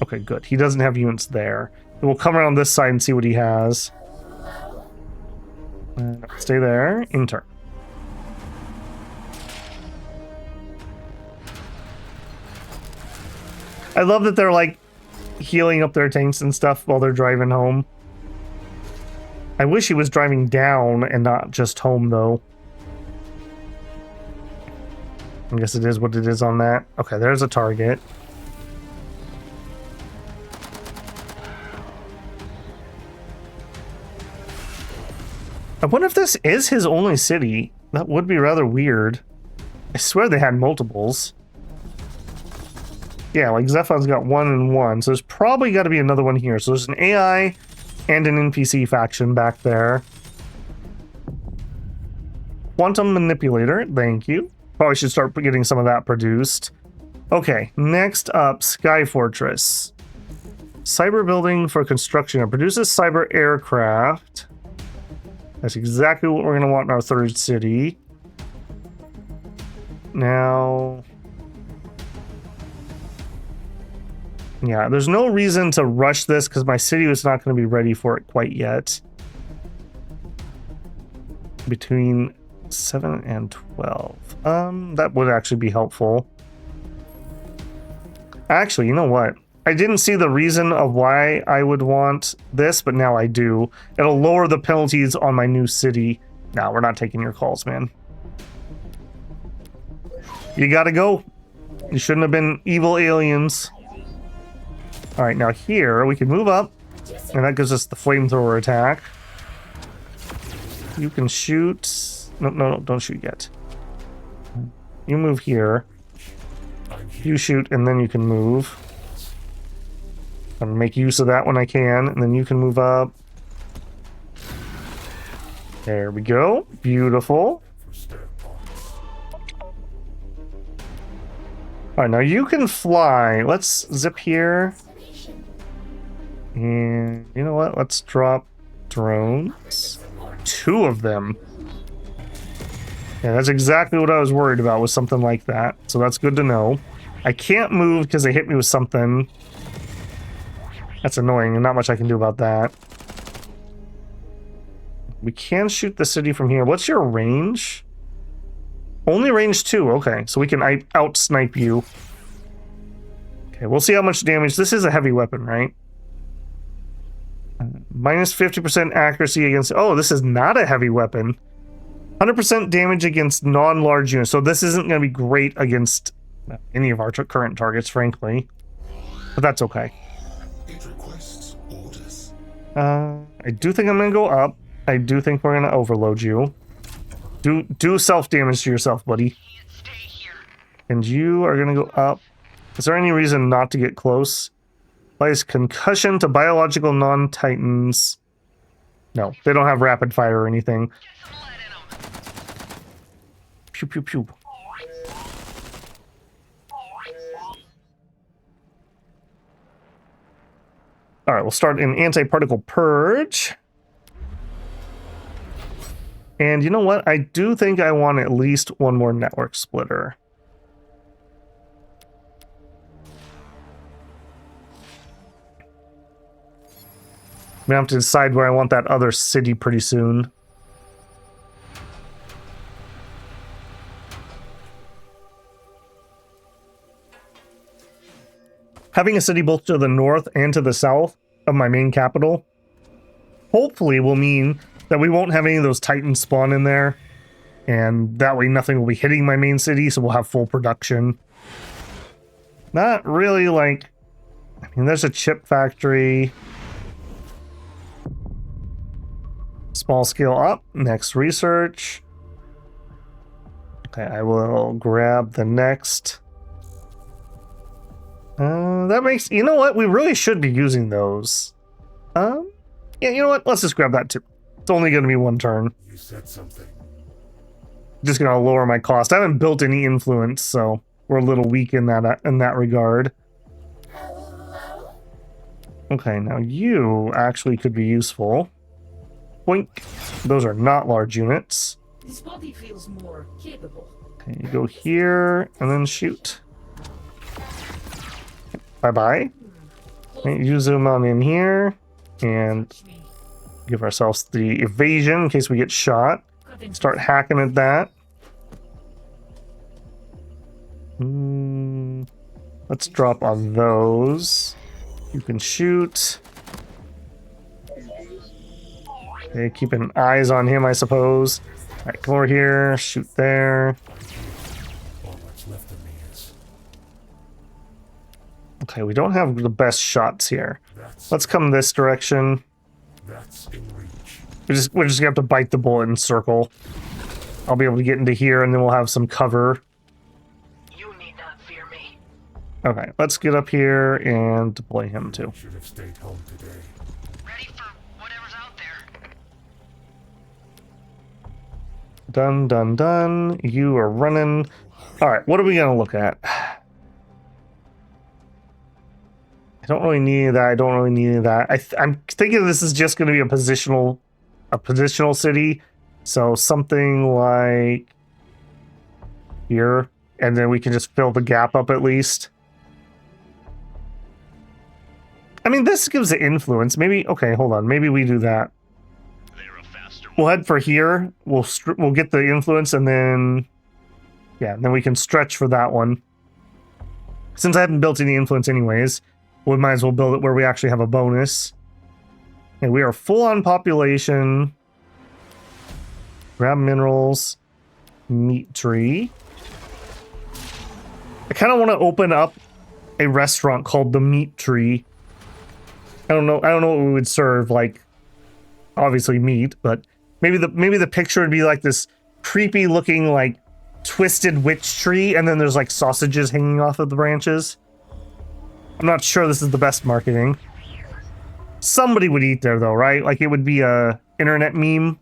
Okay, good. He doesn't have units there. We'll come around this side and see what he has. Stay there. Enter. I love that they're like healing up their tanks and stuff while they're driving home. I wish he was driving down and not just home, though. I guess it is what it is on that. Okay, there's a target. I wonder if this is his only city. That would be rather weird. I swear they had multiples. Yeah, like Zephon's got 1 and 1, so there's probably got to be another one here. So there's an AI and an NPC faction back there. Quantum Manipulator, thank you. Probably should start getting some of that produced. Okay, next up, Sky Fortress. Cyber building for construction. It produces cyber aircraft. That's exactly what we're going to want in our third city. Now... yeah, there's no reason to rush this because my city was not going to be ready for it quite yet. Between 7 and 12. That would actually be helpful. Actually, you know what? I didn't see the reason of why I would want this, but now I do. It'll lower the penalties on my new city. No, we're not taking your calls, man. You gotta go. You shouldn't have been evil aliens. All right, now here we can move up, and that gives us the flamethrower attack. You can shoot. No, don't shoot yet. You move here. You shoot, and then you can move. I'm gonna make use of that when I can, and then you can move up. There we go. Beautiful. All right, now you can fly. Let's zip here. And you know what? Let's drop drones. 2 of them. Yeah, that's exactly what I was worried about, was something like that. So that's good to know. I can't move because they hit me with something. That's annoying, and not much I can do about that. We can shoot the city from here. What's your range? Only range 2. Okay, so we can out-snipe you. Okay, we'll see how much damage. This is a heavy weapon, right? Minus 50% accuracy against... Oh, this is not a heavy weapon. 100% damage against non-large units. So this isn't going to be great against any of our current targets, frankly. But that's okay. It requests orders. I do think I'm going to go up. I do think we're going to overload you. Do self-damage to yourself, buddy. Stay here. And you are going to go up. Is there any reason not to get close? Applies concussion to biological non-titans. No, they don't have rapid fire or anything. Get some lead in 'em. Pew, pew, pew. All right, we'll start an anti-particle purge. And you know what? I do think I want at least one more network splitter. I'm gonna have to decide where I want that other city pretty soon. Having a city both to the north and to the south of my main capital hopefully will mean that we won't have any of those titans spawn in there, and that way nothing will be hitting my main city, so we'll have full production. Not really like... I mean, there's a chip factory. Small scale up. Next research. Okay, I will grab the next. That makes... You know what? We really should be using those. Yeah, you know what? Let's just grab that too. It's only going to be one turn. You said something. Just going to lower my cost. I haven't built any influence, so we're a little weak in that regard. Okay, now you actually could be useful. Boink. Those are not large units. This body feels more capable. Okay, you go here and then shoot. Bye-bye. Okay, you zoom on in here and give ourselves the evasion in case we get shot. Start hacking at that. Let's drop on those. You can shoot. Okay, keeping eyes on him, I suppose. All right, come over here. Shoot there. All that's left of me is Okay, we don't have the best shots here. that's Let's come this direction. that's in reach. We're just gonna have to bite the bullet and circle. I'll be able to get into here, and then we'll have some cover. You need not fear me. Okay, let's get up here and deploy him too. Should have stayed home today. Ready for whatever's out there. Done, done, done. You are running. All right, what are we gonna look at? I don't really need that. I don't really need that. I'm thinking this is just going to be a positional city. So something like here, and then we can just fill the gap up at least. I mean, this gives it influence. Maybe, okay, hold on. Maybe we do that. We'll head for here. We'll get the influence, and then, yeah, then we can stretch for that one. Since I haven't built any influence anyways, we might as well build it where we actually have a bonus. And we are full on population. Grab minerals. Meat tree. I kind of want to open up a restaurant called the Meat Tree. I don't know what we would serve, like obviously meat, but maybe the picture would be like this creepy looking like twisted witch tree, and then there's like sausages hanging off of the branches. I'm not sure this is the best marketing. Somebody would eat there though, right? Like it would be a internet meme.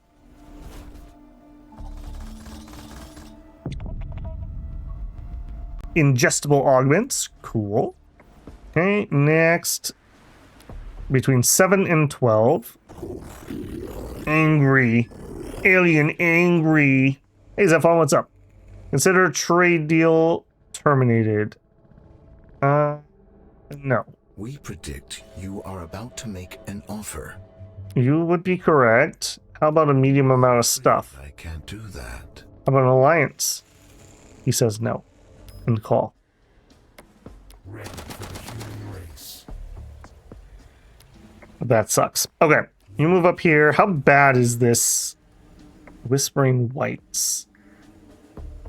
Ingestible augments, cool. Okay, next. Between 7 and 12. Angry. Alien angry. Hey Zephon, what's up? Consider trade deal terminated. No. We predict you are about to make an offer. You would be correct. How about a medium amount of stuff? I can't do that. How about an alliance? He says no. And call. Ready for the human race. That sucks. Okay. You move up here. How bad is this? Whispering Whites.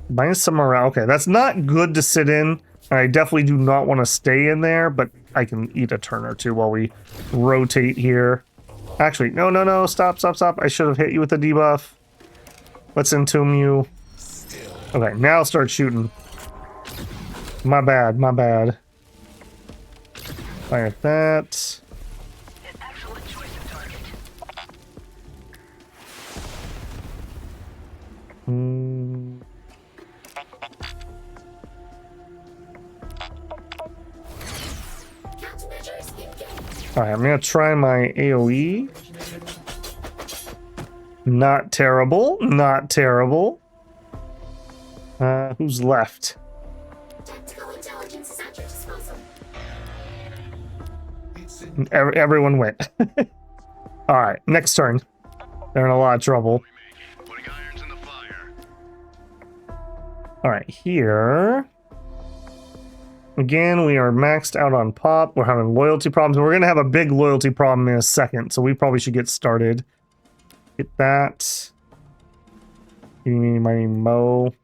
Minus some morale. Okay, that's not good to sit in. I definitely do not want to stay in there, but I can eat a turn or two while we rotate here. Actually, no. Stop. I should have hit you with the debuff. Let's entomb you. Okay, now start shooting. My bad. Fire that. An excellent choice of target. Countermeasures engaged. Alright, I'm gonna try my AoE. Not terrible. Who's left? Tactical intelligence is at your disposal. Everyone went. Alright, next turn. They're in a lot of trouble. Putting irons in the fire. Alright, here. Again, we are maxed out on pop. We're having loyalty problems. We're going to have a big loyalty problem in a second, so we probably should get started. Get that. Eeny, meeny, mo.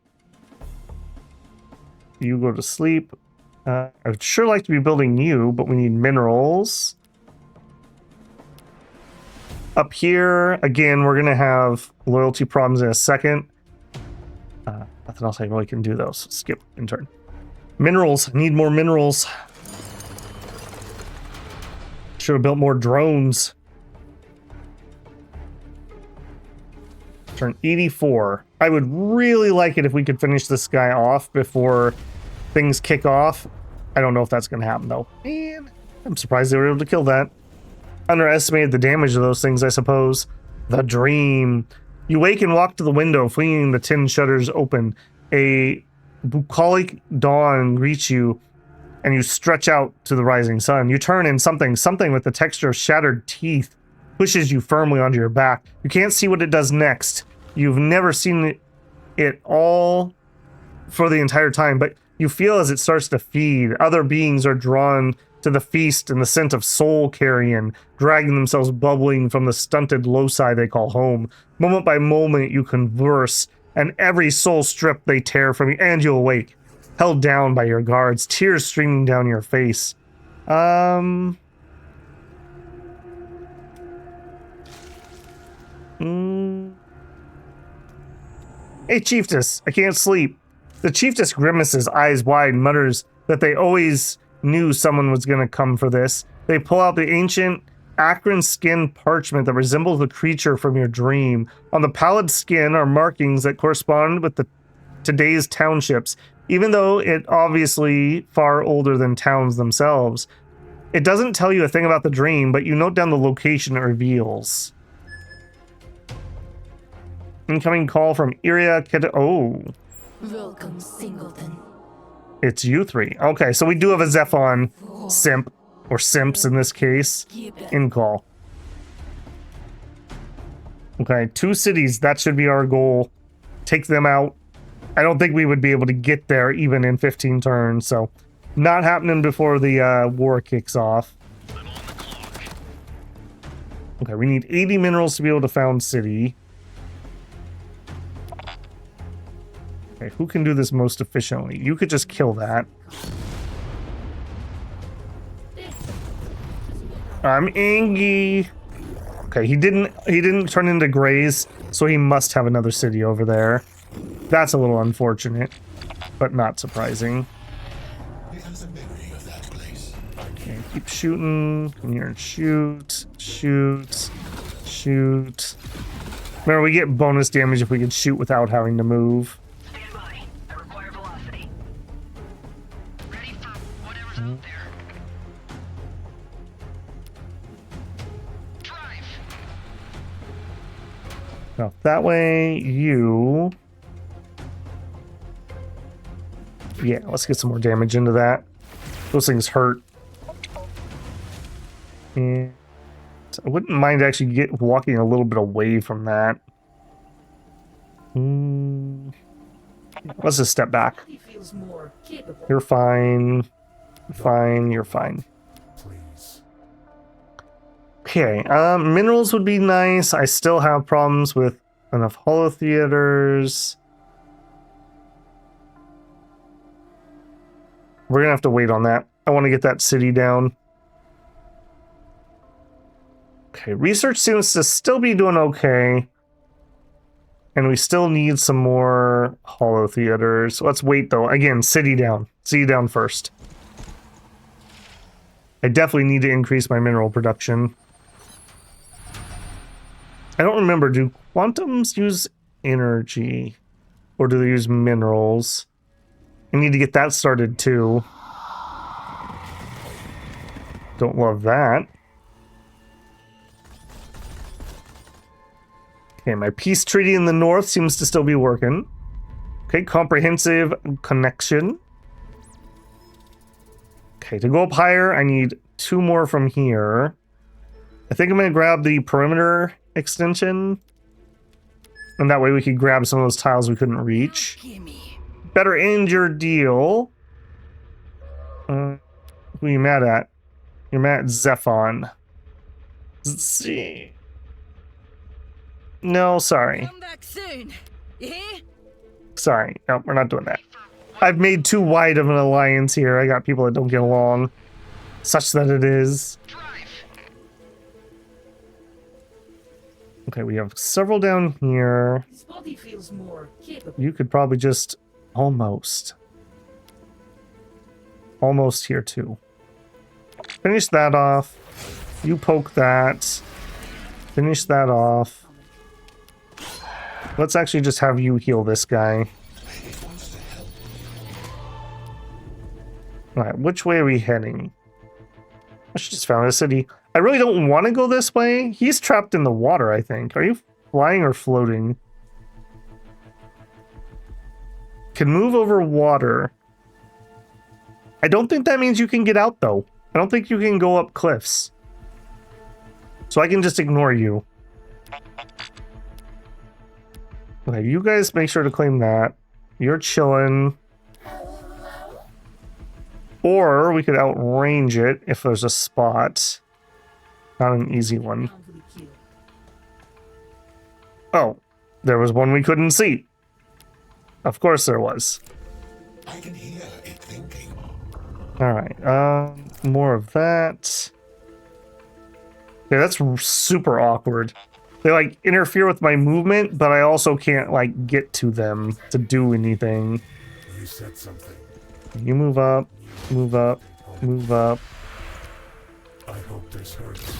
You go to sleep. I'd sure like to be building you, but we need minerals. Up here, again, we're going to have loyalty problems in a second. Nothing else I really can do, though, so skip in turn. Minerals. I need more minerals. Should have built more drones. Turn 84. I would really like it if we could finish this guy off before things kick off. I don't know if that's going to happen, though. Man, I'm surprised they were able to kill that. Underestimated the damage of those things, I suppose. The dream. You wake and walk to the window, flinging the tin shutters open. A bucolic dawn greets you, and you stretch out to the rising sun. You turn and something with the texture of shattered teeth pushes you firmly onto your back. You can't see what it does next. You've never seen it all for the entire time, but you feel as it starts to feed. Other beings are drawn to the feast and the scent of soul carrion, dragging themselves bubbling from the stunted loci they call home. Moment by moment you converse, and every soul strip they tear from you, and you awake, held down by your guards, tears streaming down your face. Hey, Chiefess, I can't sleep. The Chiefess grimaces, eyes wide, mutters that they always knew someone was going to come for this. They pull out the ancient acrid skin parchment that resembles the creature from your dream. On the pallid skin are markings that correspond with today's townships, even though it obviously far older than towns themselves. It doesn't tell you a thing about the dream, but you note down the location it reveals. Incoming call from Iria Oh. Welcome, Singleton. It's you three. Okay, so we do have a Zephon simp, or simps in this case, in call. Okay, 2 cities, that should be our goal. Take them out. I don't think we would be able to get there even in 15 turns, so not happening before the war kicks off. Okay, we need 80 minerals to be able to found city. Okay, who can do this most efficiently? You could just kill that. I'm angry. Okay, he didn't turn into Grays, so he must have another city over there. That's a little unfortunate, but not surprising. Okay, keep shooting. Come here and shoot. Shoot. Shoot. Remember, we get bonus damage if we can shoot without having to move. Stand by. I require velocity. Ready for whatever's out there. Drive. Now, that way, you... Yeah, let's get some more damage into that. Those things hurt. And I wouldn't mind actually walking a little bit away from that. Let's just step back. He feels more capable. You're fine. Fine, you're fine. Please. Okay, minerals would be nice. I still have problems with enough holo theaters. We're gonna have to wait on that. I want to get that city down. Okay, research seems to still be doing okay. And we still need some more holo theaters. Let's wait though. Again, city down. City down first. I definitely need to increase my mineral production. I don't remember, do quantums use energy? Or do they use minerals? I need to get that started too. Don't love that. Okay, my peace treaty in the north seems to still be working. Okay, comprehensive connection. Okay, to go up higher, I need 2 more from here. I think I'm going to grab the perimeter extension. And that way we could grab some of those tiles we couldn't reach. Gimme. Better end your deal. Who are you mad at? You're mad at Zephon. No, sorry. Come back soon. You hear? Sorry. No, we're not doing that. I've made too wide of an alliance here. I got people that don't get along. Such that it is. Okay, we have several down here. His body feels more capable. You could probably just almost here too. Finish that off. You poke that. Finish that off. Let's actually just have you heal this guy. Alright, which way are we heading? I should just found a city. I really don't want to go this way. He's trapped in the water, I think. Are you flying or floating? Can move over water. I don't think that means you can get out, though. I don't think you can go up cliffs. So I can just ignore you. Okay, you guys make sure to claim that. You're chilling. Or we could outrange it if there's a spot. Not an easy one. Oh, there was one we couldn't see. Of course there was. I can hear it thinking. Alright, more of that. Yeah, that's super awkward. They, like, interfere with my movement, but I also can't, like, get to them to do anything. You said something. You move up, move up, move up. I hope this hurts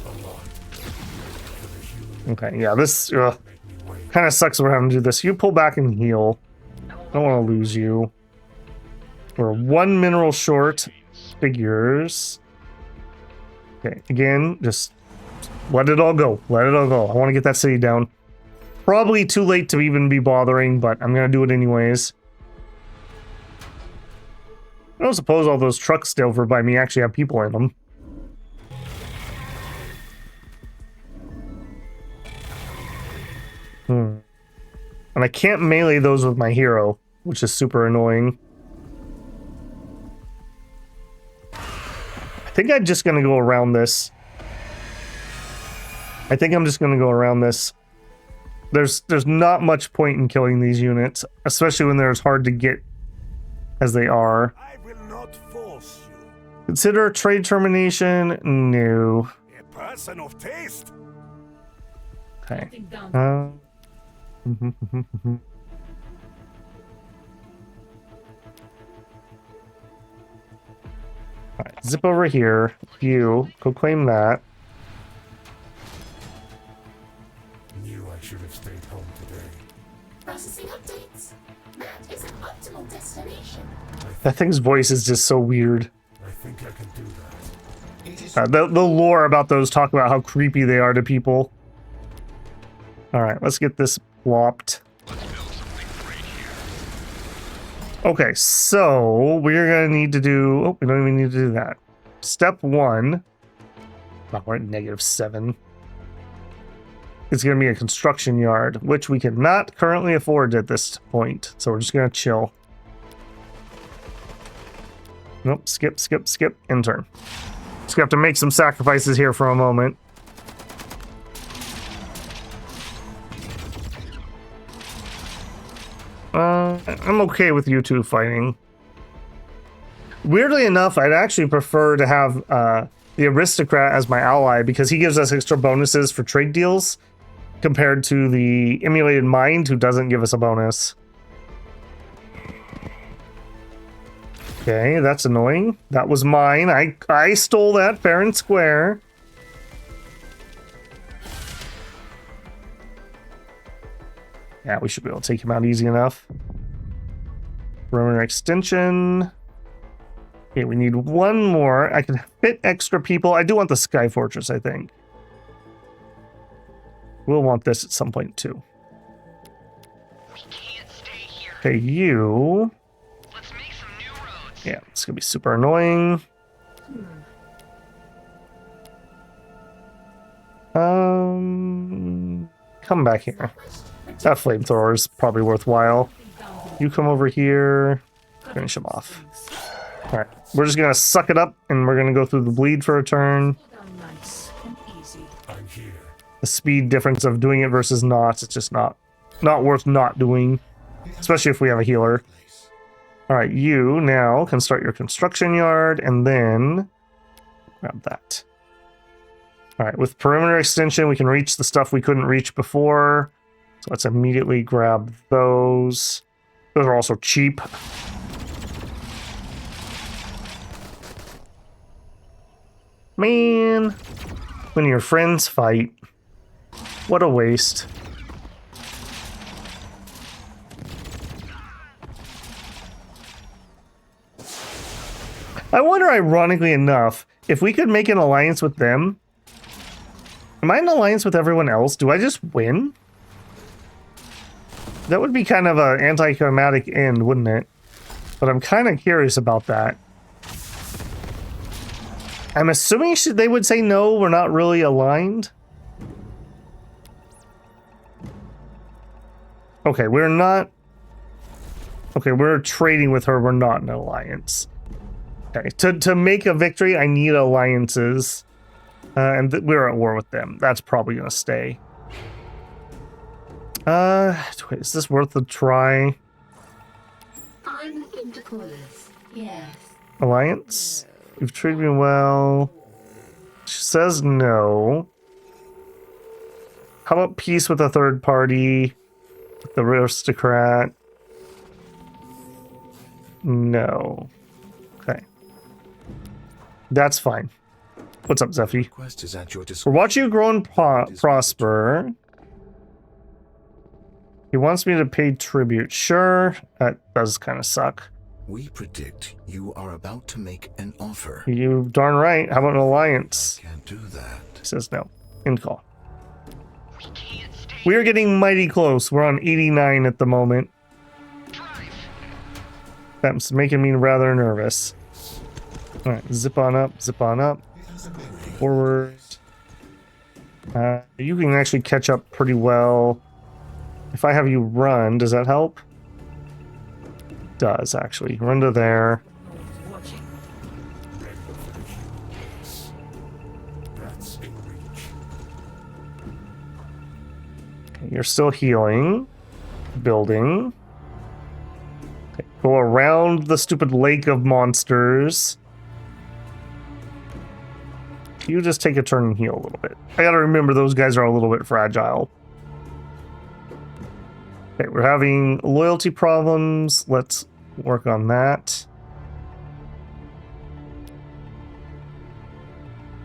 a lot. For the human Okay, yeah, this make me wait. kind of sucks we're having to do this. You pull back and heal. I don't want to lose you. We're 1 mineral short. Figures. Okay, again, just let it all go. Let it all go. I want to get that city down. Probably too late to even be bothering, but I'm going to do it anyways. I don't suppose all those trucks over by me actually have people in them. And I can't melee those with my hero, which is super annoying. I think I'm just going to go around this. I think I'm just going to go around this. There's not much point in killing these units, especially when they're as hard to get as they are. I will not force you. Consider trade termination. No. A person of taste. Okay. Think down. Alright, zip over here. You go claim that. Knew I should have stayed home today. Processing updates. That is an optimal destination. That thing's voice is just so weird. I think I can do that. It is The lore about those talk about how creepy they are to people. Alright, let's get this plopped. Okay, so we're gonna need to do... Oh, we don't even need to do that. Step 1. Oh, we're at -7. It's gonna be a construction yard, which we cannot currently afford at this point. So we're just gonna chill. Nope, skip, intern. Just gonna have to make some sacrifices here for a moment. I'm okay with you two fighting. Weirdly enough, I'd actually prefer to have the aristocrat as my ally because he gives us extra bonuses for trade deals compared to the emulated mind who doesn't give us a bonus. Okay, that's annoying. That was mine. I stole that fair and square. Yeah, we should be able to take him out easy enough. Perimeter extension. Okay, we need one more. I can fit extra people. I do want the Sky Fortress, I think. We'll want this at some point, too. We can't stay here. Okay, you... Let's make some new roads. Yeah, it's gonna be super annoying. Come back here. That flamethrower is probably worthwhile. You come over here. Finish him off. Alright, we're just gonna suck it up and we're gonna go through the bleed for a turn. Down nice and easy. I'm here. The speed difference of doing it versus not, it's just not worth not doing. Especially if we have a healer. Alright, you now can start your construction yard and then grab that. Alright, with perimeter extension we can reach the stuff we couldn't reach before. So let's immediately grab those. Those are also cheap. Man, when your friends fight, what a waste. I wonder, ironically enough, if we could make an alliance with them. Am I in alliance with everyone else? Do I just win? That would be kind of an anticlimactic end, wouldn't it? But I'm kind of curious about that. I'm assuming they would say no, we're not really aligned. Okay, we're not... Okay, we're trading with her, we're not in an alliance. Okay, to make a victory, I need alliances. And we're at war with them. That's probably gonna stay. Wait, is this worth a try? I'm intercourse. Yes. Alliance? You've treated me well. She says no. How about peace with a third party? The aristocrat? No. Okay. That's fine. What's up, Zephy? request is at your We're disposal. watching you grow and prosper. He wants me to pay tribute. Sure. That does kind of suck. We predict you are about to make an offer. You darn right. How about an alliance? Can't do that. He says no. End call. We can't stay. We are getting mighty close. We're on 89 at the moment. Drive. That's making me rather nervous. Alright, zip on up, forward. You can actually catch up pretty well. If I have you run, does that help? Does, actually. Run to there. Watching. Ready for the humans. That's in reach. Okay, You're still healing. Building. Okay, go around the stupid lake of monsters. You just take a turn and heal a little bit. I gotta remember those guys are a little bit fragile. Okay, we're having loyalty problems. Let's work on that.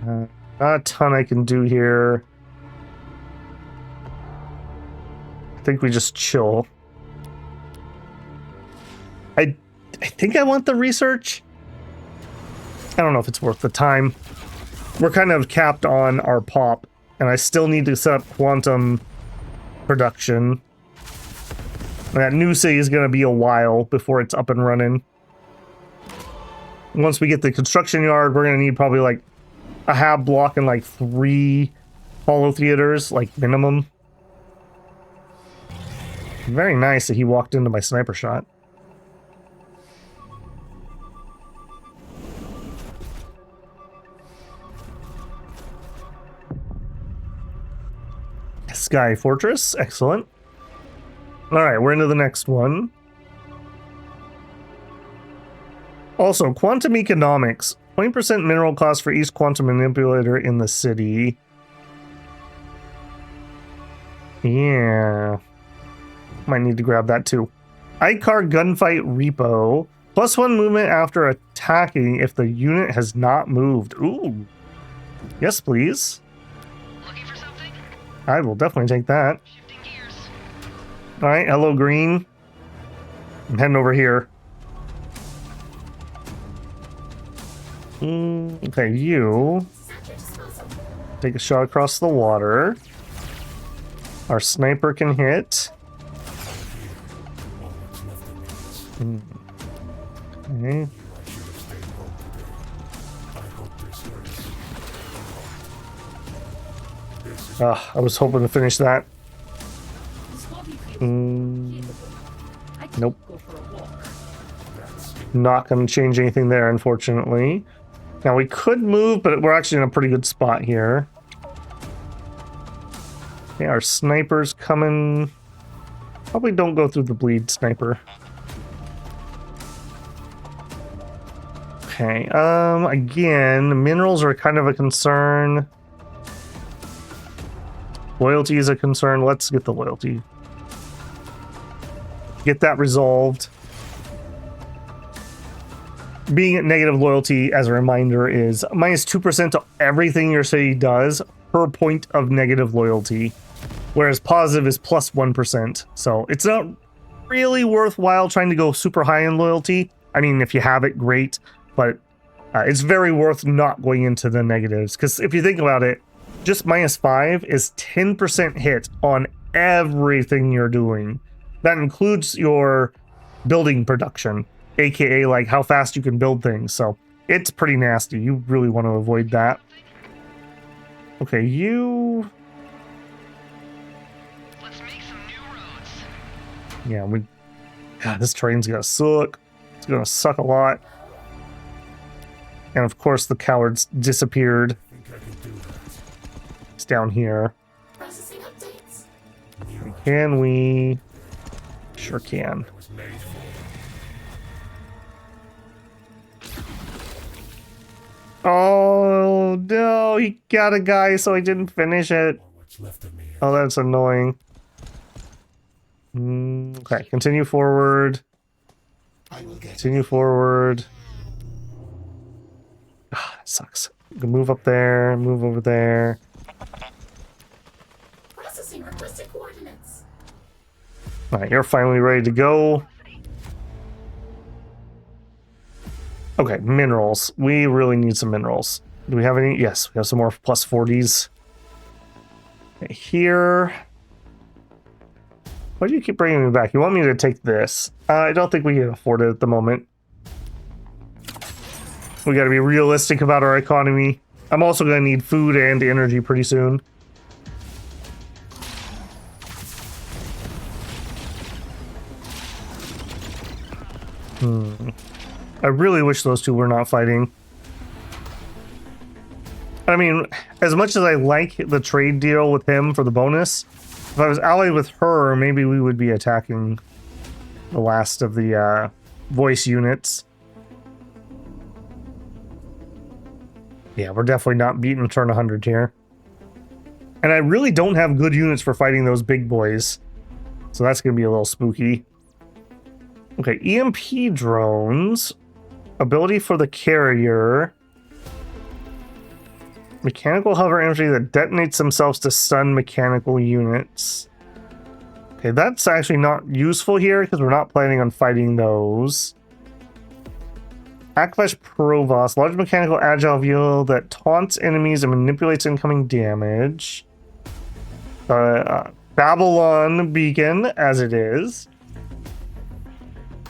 Not a ton I can do here. I think we just chill. I think I want the research. I don't know if it's worth the time. We're kind of capped on our pop, and I still need to set up quantum production. And that new city is going to be a while before it's up and running. Once we get the construction yard, we're going to need probably like a hab block and like 3 holo theaters, like minimum. Very nice that he walked into my sniper shot. Sky Fortress, excellent. Alright, we're into the next one. Also, quantum economics. 20% mineral cost for each quantum manipulator in the city. Yeah. Might need to grab that too. Icar gunfight repo. +1 movement after attacking if the unit has not moved. Ooh. Yes, please. Looking for something? I will definitely take that. Shifting gears. Alright, hello green. I'm heading over here. Okay, you take a shot across the water. Our sniper can hit. Okay. I was hoping to finish that. Nope. Not going to change anything there, unfortunately. Now we could move, but we're actually in a pretty good spot here. Okay, our sniper's coming. Probably don't go through the bleed, sniper. Okay, again, minerals are kind of a concern. Loyalty is a concern. Let's get the loyalty. Get that resolved. Being at negative loyalty, as a reminder, is -2% to everything your city does per point of negative loyalty, whereas positive is +1%. So it's not really worthwhile trying to go super high in loyalty. I mean, if you have it, great, but it's very worth not going into the negatives, because if you think about it, just -5 is 10% hit on everything you're doing. That includes your building production, aka like how fast you can build things. So it's pretty nasty. You really want to avoid that. Okay, you... Let's make some new roads. Yeah, God, this train's gonna suck. It's gonna suck a lot. And of course the cowards disappeared. It's down here. Processing updates. Can we? Sure can. Oh no, he got a guy, so I didn't finish it. What's left of me? Oh, that's annoying. Okay, continue forward. Continue forward. Ah, that sucks. Move up there, move over there. Processing requested coordinates. Alright, you're finally ready to go. Okay, minerals. We really need some minerals. Do we have any? Yes, we have some more +40s. Okay, here. Why do you keep bringing me back? You want me to take this? I don't think we can afford it at the moment. We gotta be realistic about our economy. I'm also gonna need food and energy pretty soon. I really wish those two were not fighting. I mean, as much as I like the trade deal with him for the bonus, If I was allied with her, maybe we would be attacking the last of the voice units. Yeah, we're definitely not beating turn 100 here. And I really don't have good units for fighting those big boys. So that's going to be a little spooky. Okay, EMP drones. Ability for the carrier. Mechanical hover energy that detonates themselves to stun mechanical units. Okay, that's actually not useful here because we're not planning on fighting those. Akvash Provost, large mechanical agile vehicle that taunts enemies and manipulates incoming damage. Babylon Beacon, as it is.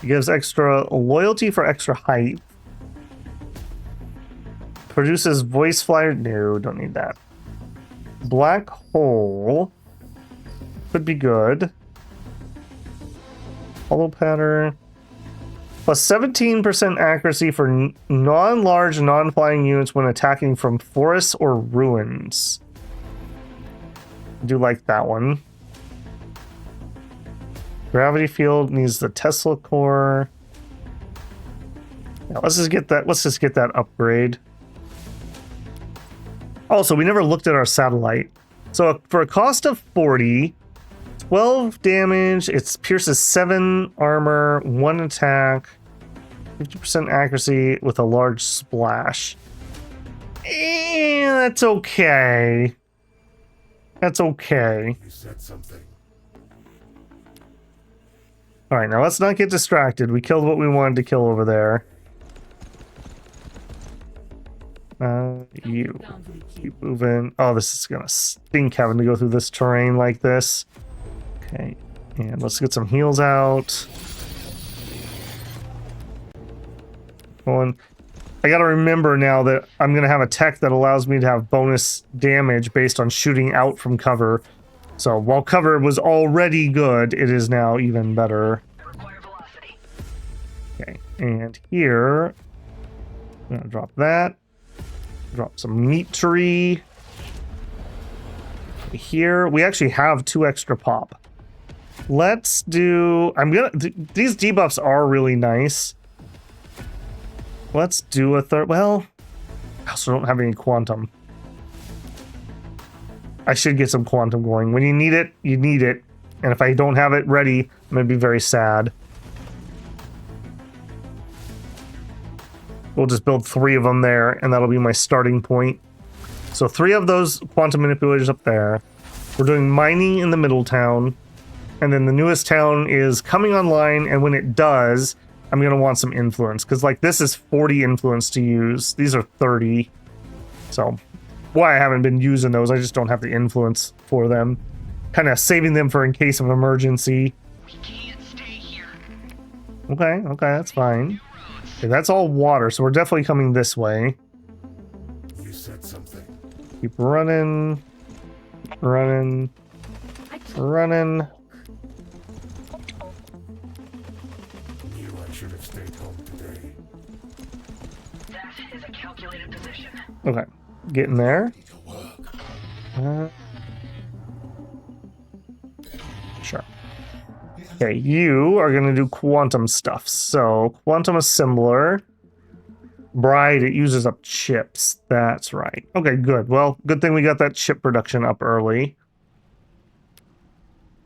It gives extra loyalty for extra height. Produces voice flyer. No, don't need that. Black hole. Could be good. Hollow pattern. Plus 17% accuracy for non-large, non-flying units when attacking from forests or ruins. I do like that one. Gravity field needs the Tesla core. Yeah, let's just get that upgrade. Also, we never looked at our satellite. So for a cost of 40, 12 damage, it pierces 7 armor, 1 attack, 50% accuracy with a large splash. That's okay. That's okay. You said something. All right, now let's not get distracted. We killed what we wanted to kill over there. You keep moving. Oh, this is gonna stink having to go through this terrain like this. Okay, and let's get some heals out. I gotta remember now that I'm gonna have a tech that allows me to have bonus damage based on shooting out from cover. So while cover was already good, it is now even better. Okay, and here, I'm gonna drop that. Drop some meat tree. Here, we actually have 2 extra pop. Let's do... these debuffs are really nice. Let's do a third... Well, I also don't have any quantum. I should get some quantum going. When you need it, you need it. And if I don't have it ready, I'm going to be very sad. We'll just build 3 of them there, and that'll be my starting point. So 3 of those quantum manipulators up there. We're doing mining in the middle town. And then the newest town is coming online, and when it does, I'm going to want some influence. Because, like, this is 40 influence to use. These are 30. So, why I haven't been using those, I just don't have the influence for them. Kind of saving them for in case of emergency. We can't stay here. Okay, that's fine. Okay, that's all water, so we're definitely coming this way. You said something. Keep running. Running. Running. Knew I should have stayed home today. That is a calculated position. Okay, getting there. Sure. Okay, you are going to do quantum stuff. So, quantum assembler. Bride, it uses up chips. That's right. Okay, good. Well, good thing we got that chip production up early.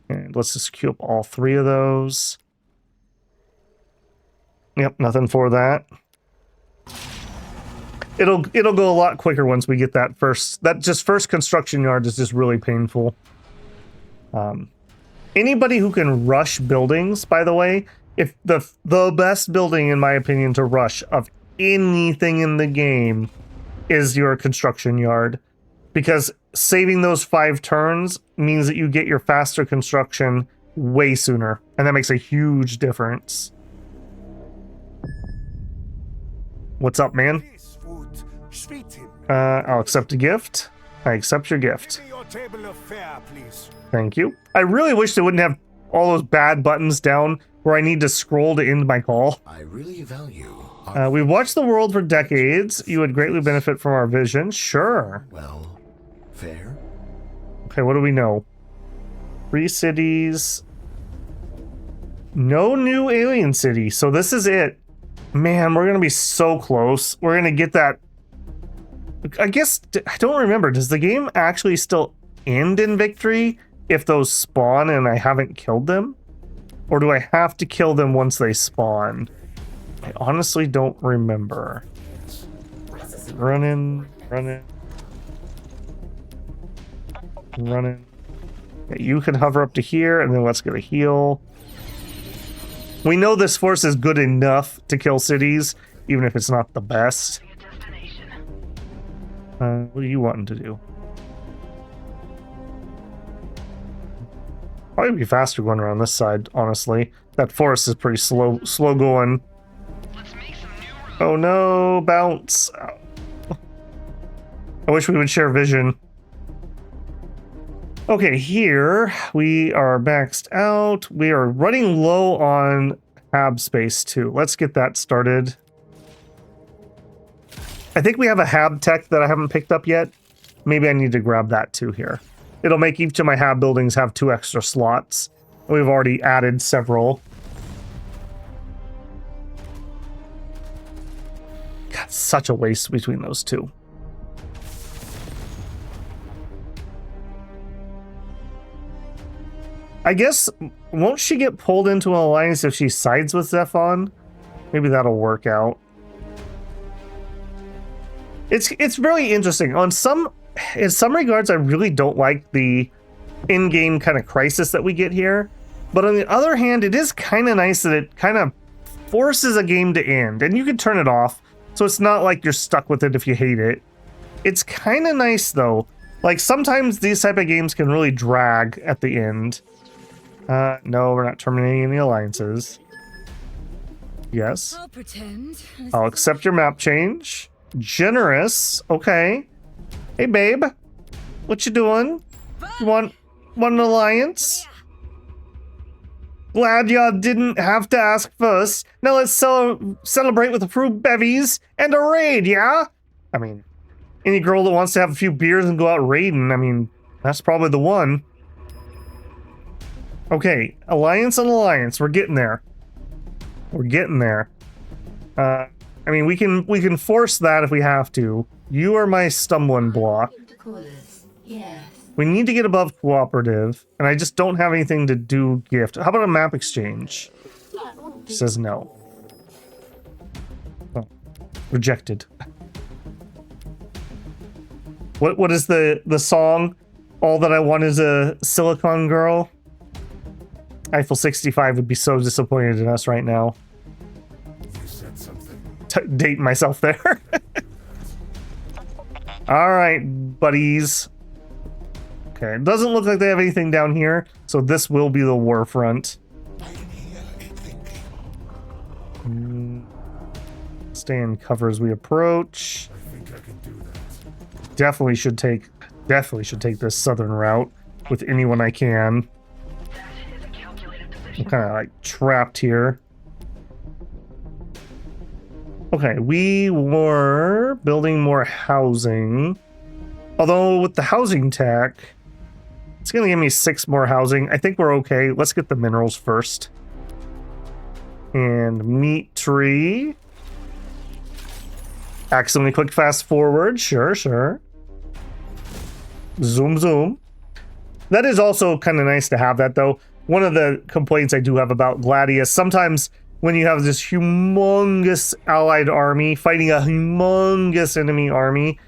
And let's just queue up all 3 of those. Yep, nothing for that. It'll go a lot quicker once we get that first... That just first construction yard is just really painful. Anybody who can rush buildings, by the way, if the best building, in my opinion, to rush of anything in the game is your construction yard. Because saving those 5 turns means that you get your faster construction way sooner. And that makes a huge difference. What's up, man? This would sweeten. I'll accept a gift. I accept your gift. Give me your table of fare, please. Thank you. I really wish they wouldn't have all those bad buttons down where I need to scroll to end my call. I really value... We've watched the world for decades. You would greatly benefit from our vision. Sure. Well, fair? Okay, what do we know? 3 cities. No new alien city. So this is it. Man, we're going to be so close. We're going to get that. I guess, I don't remember. Does the game actually still end in victory if those spawn and I haven't killed them? Or do I have to kill them once they spawn? I honestly don't remember. Running. Yeah, you can hover up to here, and then let's get a heal. We know this force is good enough to kill cities, even if it's not the best. What are you wanting to do? Probably be faster going around this side, honestly. That forest is pretty slow going. Oh no, bounce. I wish we would share vision. Okay, here we are maxed out. We are running low on hab space too. Let's get that started. I think we have a hab tech that I haven't picked up yet. Maybe I need to grab that too here. It'll make each of my hab buildings have 2 extra slots. We've already added several. God, such a waste between those two. I guess, won't she get pulled into an alliance if she sides with Zephon? Maybe that'll work out. It's really interesting. In some regards, I really don't like the in-game kind of crisis that we get here. But on the other hand, it is kind of nice that it kind of forces a game to end. And you can turn it off, so it's not like you're stuck with it if you hate it. It's kind of nice, though. Like, sometimes these type of games can really drag at the end. No, we're not terminating any alliances. Yes. I'll pretend. I'll accept your map change. Generous. Okay. Hey, babe. What you doing? You want an alliance? Glad y'all didn't have to ask first. Now let's celebrate with a few bevies and a raid, yeah? I mean, any girl that wants to have a few beers and go out raiding, I mean, that's probably the one. Okay, alliance and alliance. We're getting there. We're getting there. I mean, we can force that if we have to. You are my stumbling block. Yes. We need to get above cooperative, and I just don't have anything to do gift. How about a map exchange? Says no. Oh, rejected. What is the song? All that I want is a silicon girl. Eiffel 65 would be so disappointed in us right now. You said something. Dating myself there. All right, buddies. Okay, it doesn't look like they have anything down here, so this will be the war front. Stay in cover as we approach. I think I can do that. Definitely should take this southern route with anyone I can. I'm kind of like trapped here. Okay, we were building more housing. Although with the housing tech, it's going to give me 6 more housing. I think we're okay. Let's get the minerals first. And meat tree. Accidentally quick fast forward. Sure. Zoom zoom. That is also kind of nice to have that though. One of the complaints I do have about Gladius, sometimes when you have this humongous allied army fighting a humongous enemy army,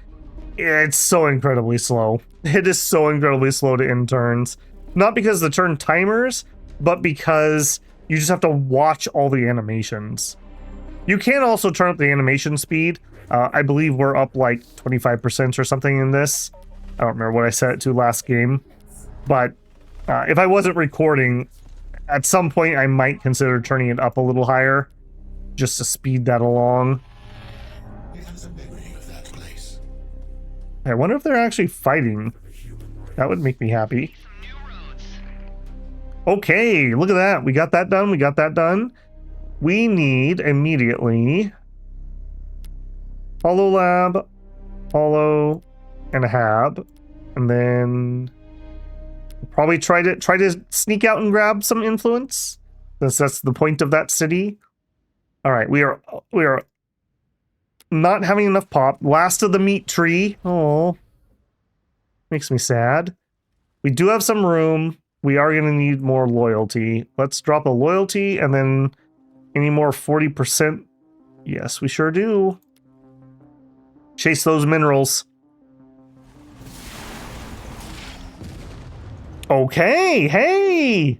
it's so incredibly slow. It is so incredibly slow to end turns. Not because the turn timers, but because you just have to watch all the animations. You can also turn up the animation speed. I believe we're up like 25% or something in this. I don't remember what I set it to last game. But if I wasn't recording, at some point I might consider turning it up a little higher just to speed that along. I wonder if they're actually fighting. That would make me happy. Okay, look at that. We got that done. We need immediately Holo Lab, Holo, and a Hab. And then probably try to sneak out and grab some influence. That's the point of that city. All right, we are not having enough pop. Last of the meat tree. Oh, makes me sad. We do have some room. We are going to need more loyalty. Let's drop a loyalty and then any more 40%. Yes, we sure do. Chase those minerals. Okay, hey!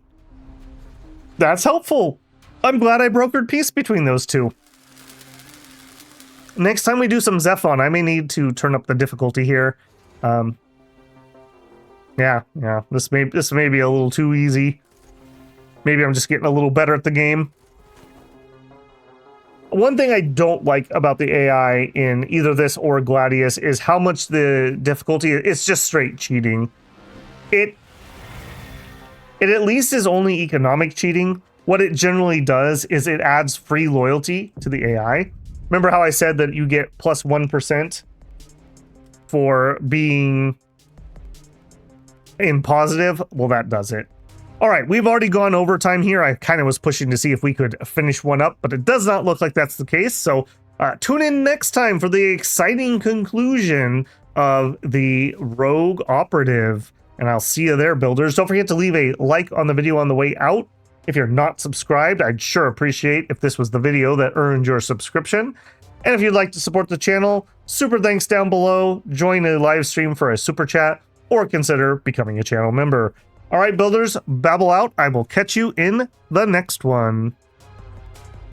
That's helpful. I'm glad I brokered peace between those two. Next time we do some Zephon, I may need to turn up the difficulty here. Yeah, this may be a little too easy. Maybe I'm just getting a little better at the game. One thing I don't like about the AI in either this or Gladius is how much the difficulty, it's just straight cheating. It at least is only economic cheating. What it generally does is it adds free loyalty to the AI. Remember how I said that you get plus 1% for being in positive? Well, that does it. All right, we've already gone overtime here. I kind of was pushing to see if we could finish one up, but it does not look like that's the case. So tune in next time for the exciting conclusion of the Rogue Operative. And I'll see you there, builders. Don't forget to leave a like on the video on the way out. If you're not subscribed, I'd sure appreciate if this was the video that earned your subscription. And if you'd like to support the channel, super thanks down below. Join a live stream for a super chat or consider becoming a channel member. All right, builders, babble out. I will catch you in the next one.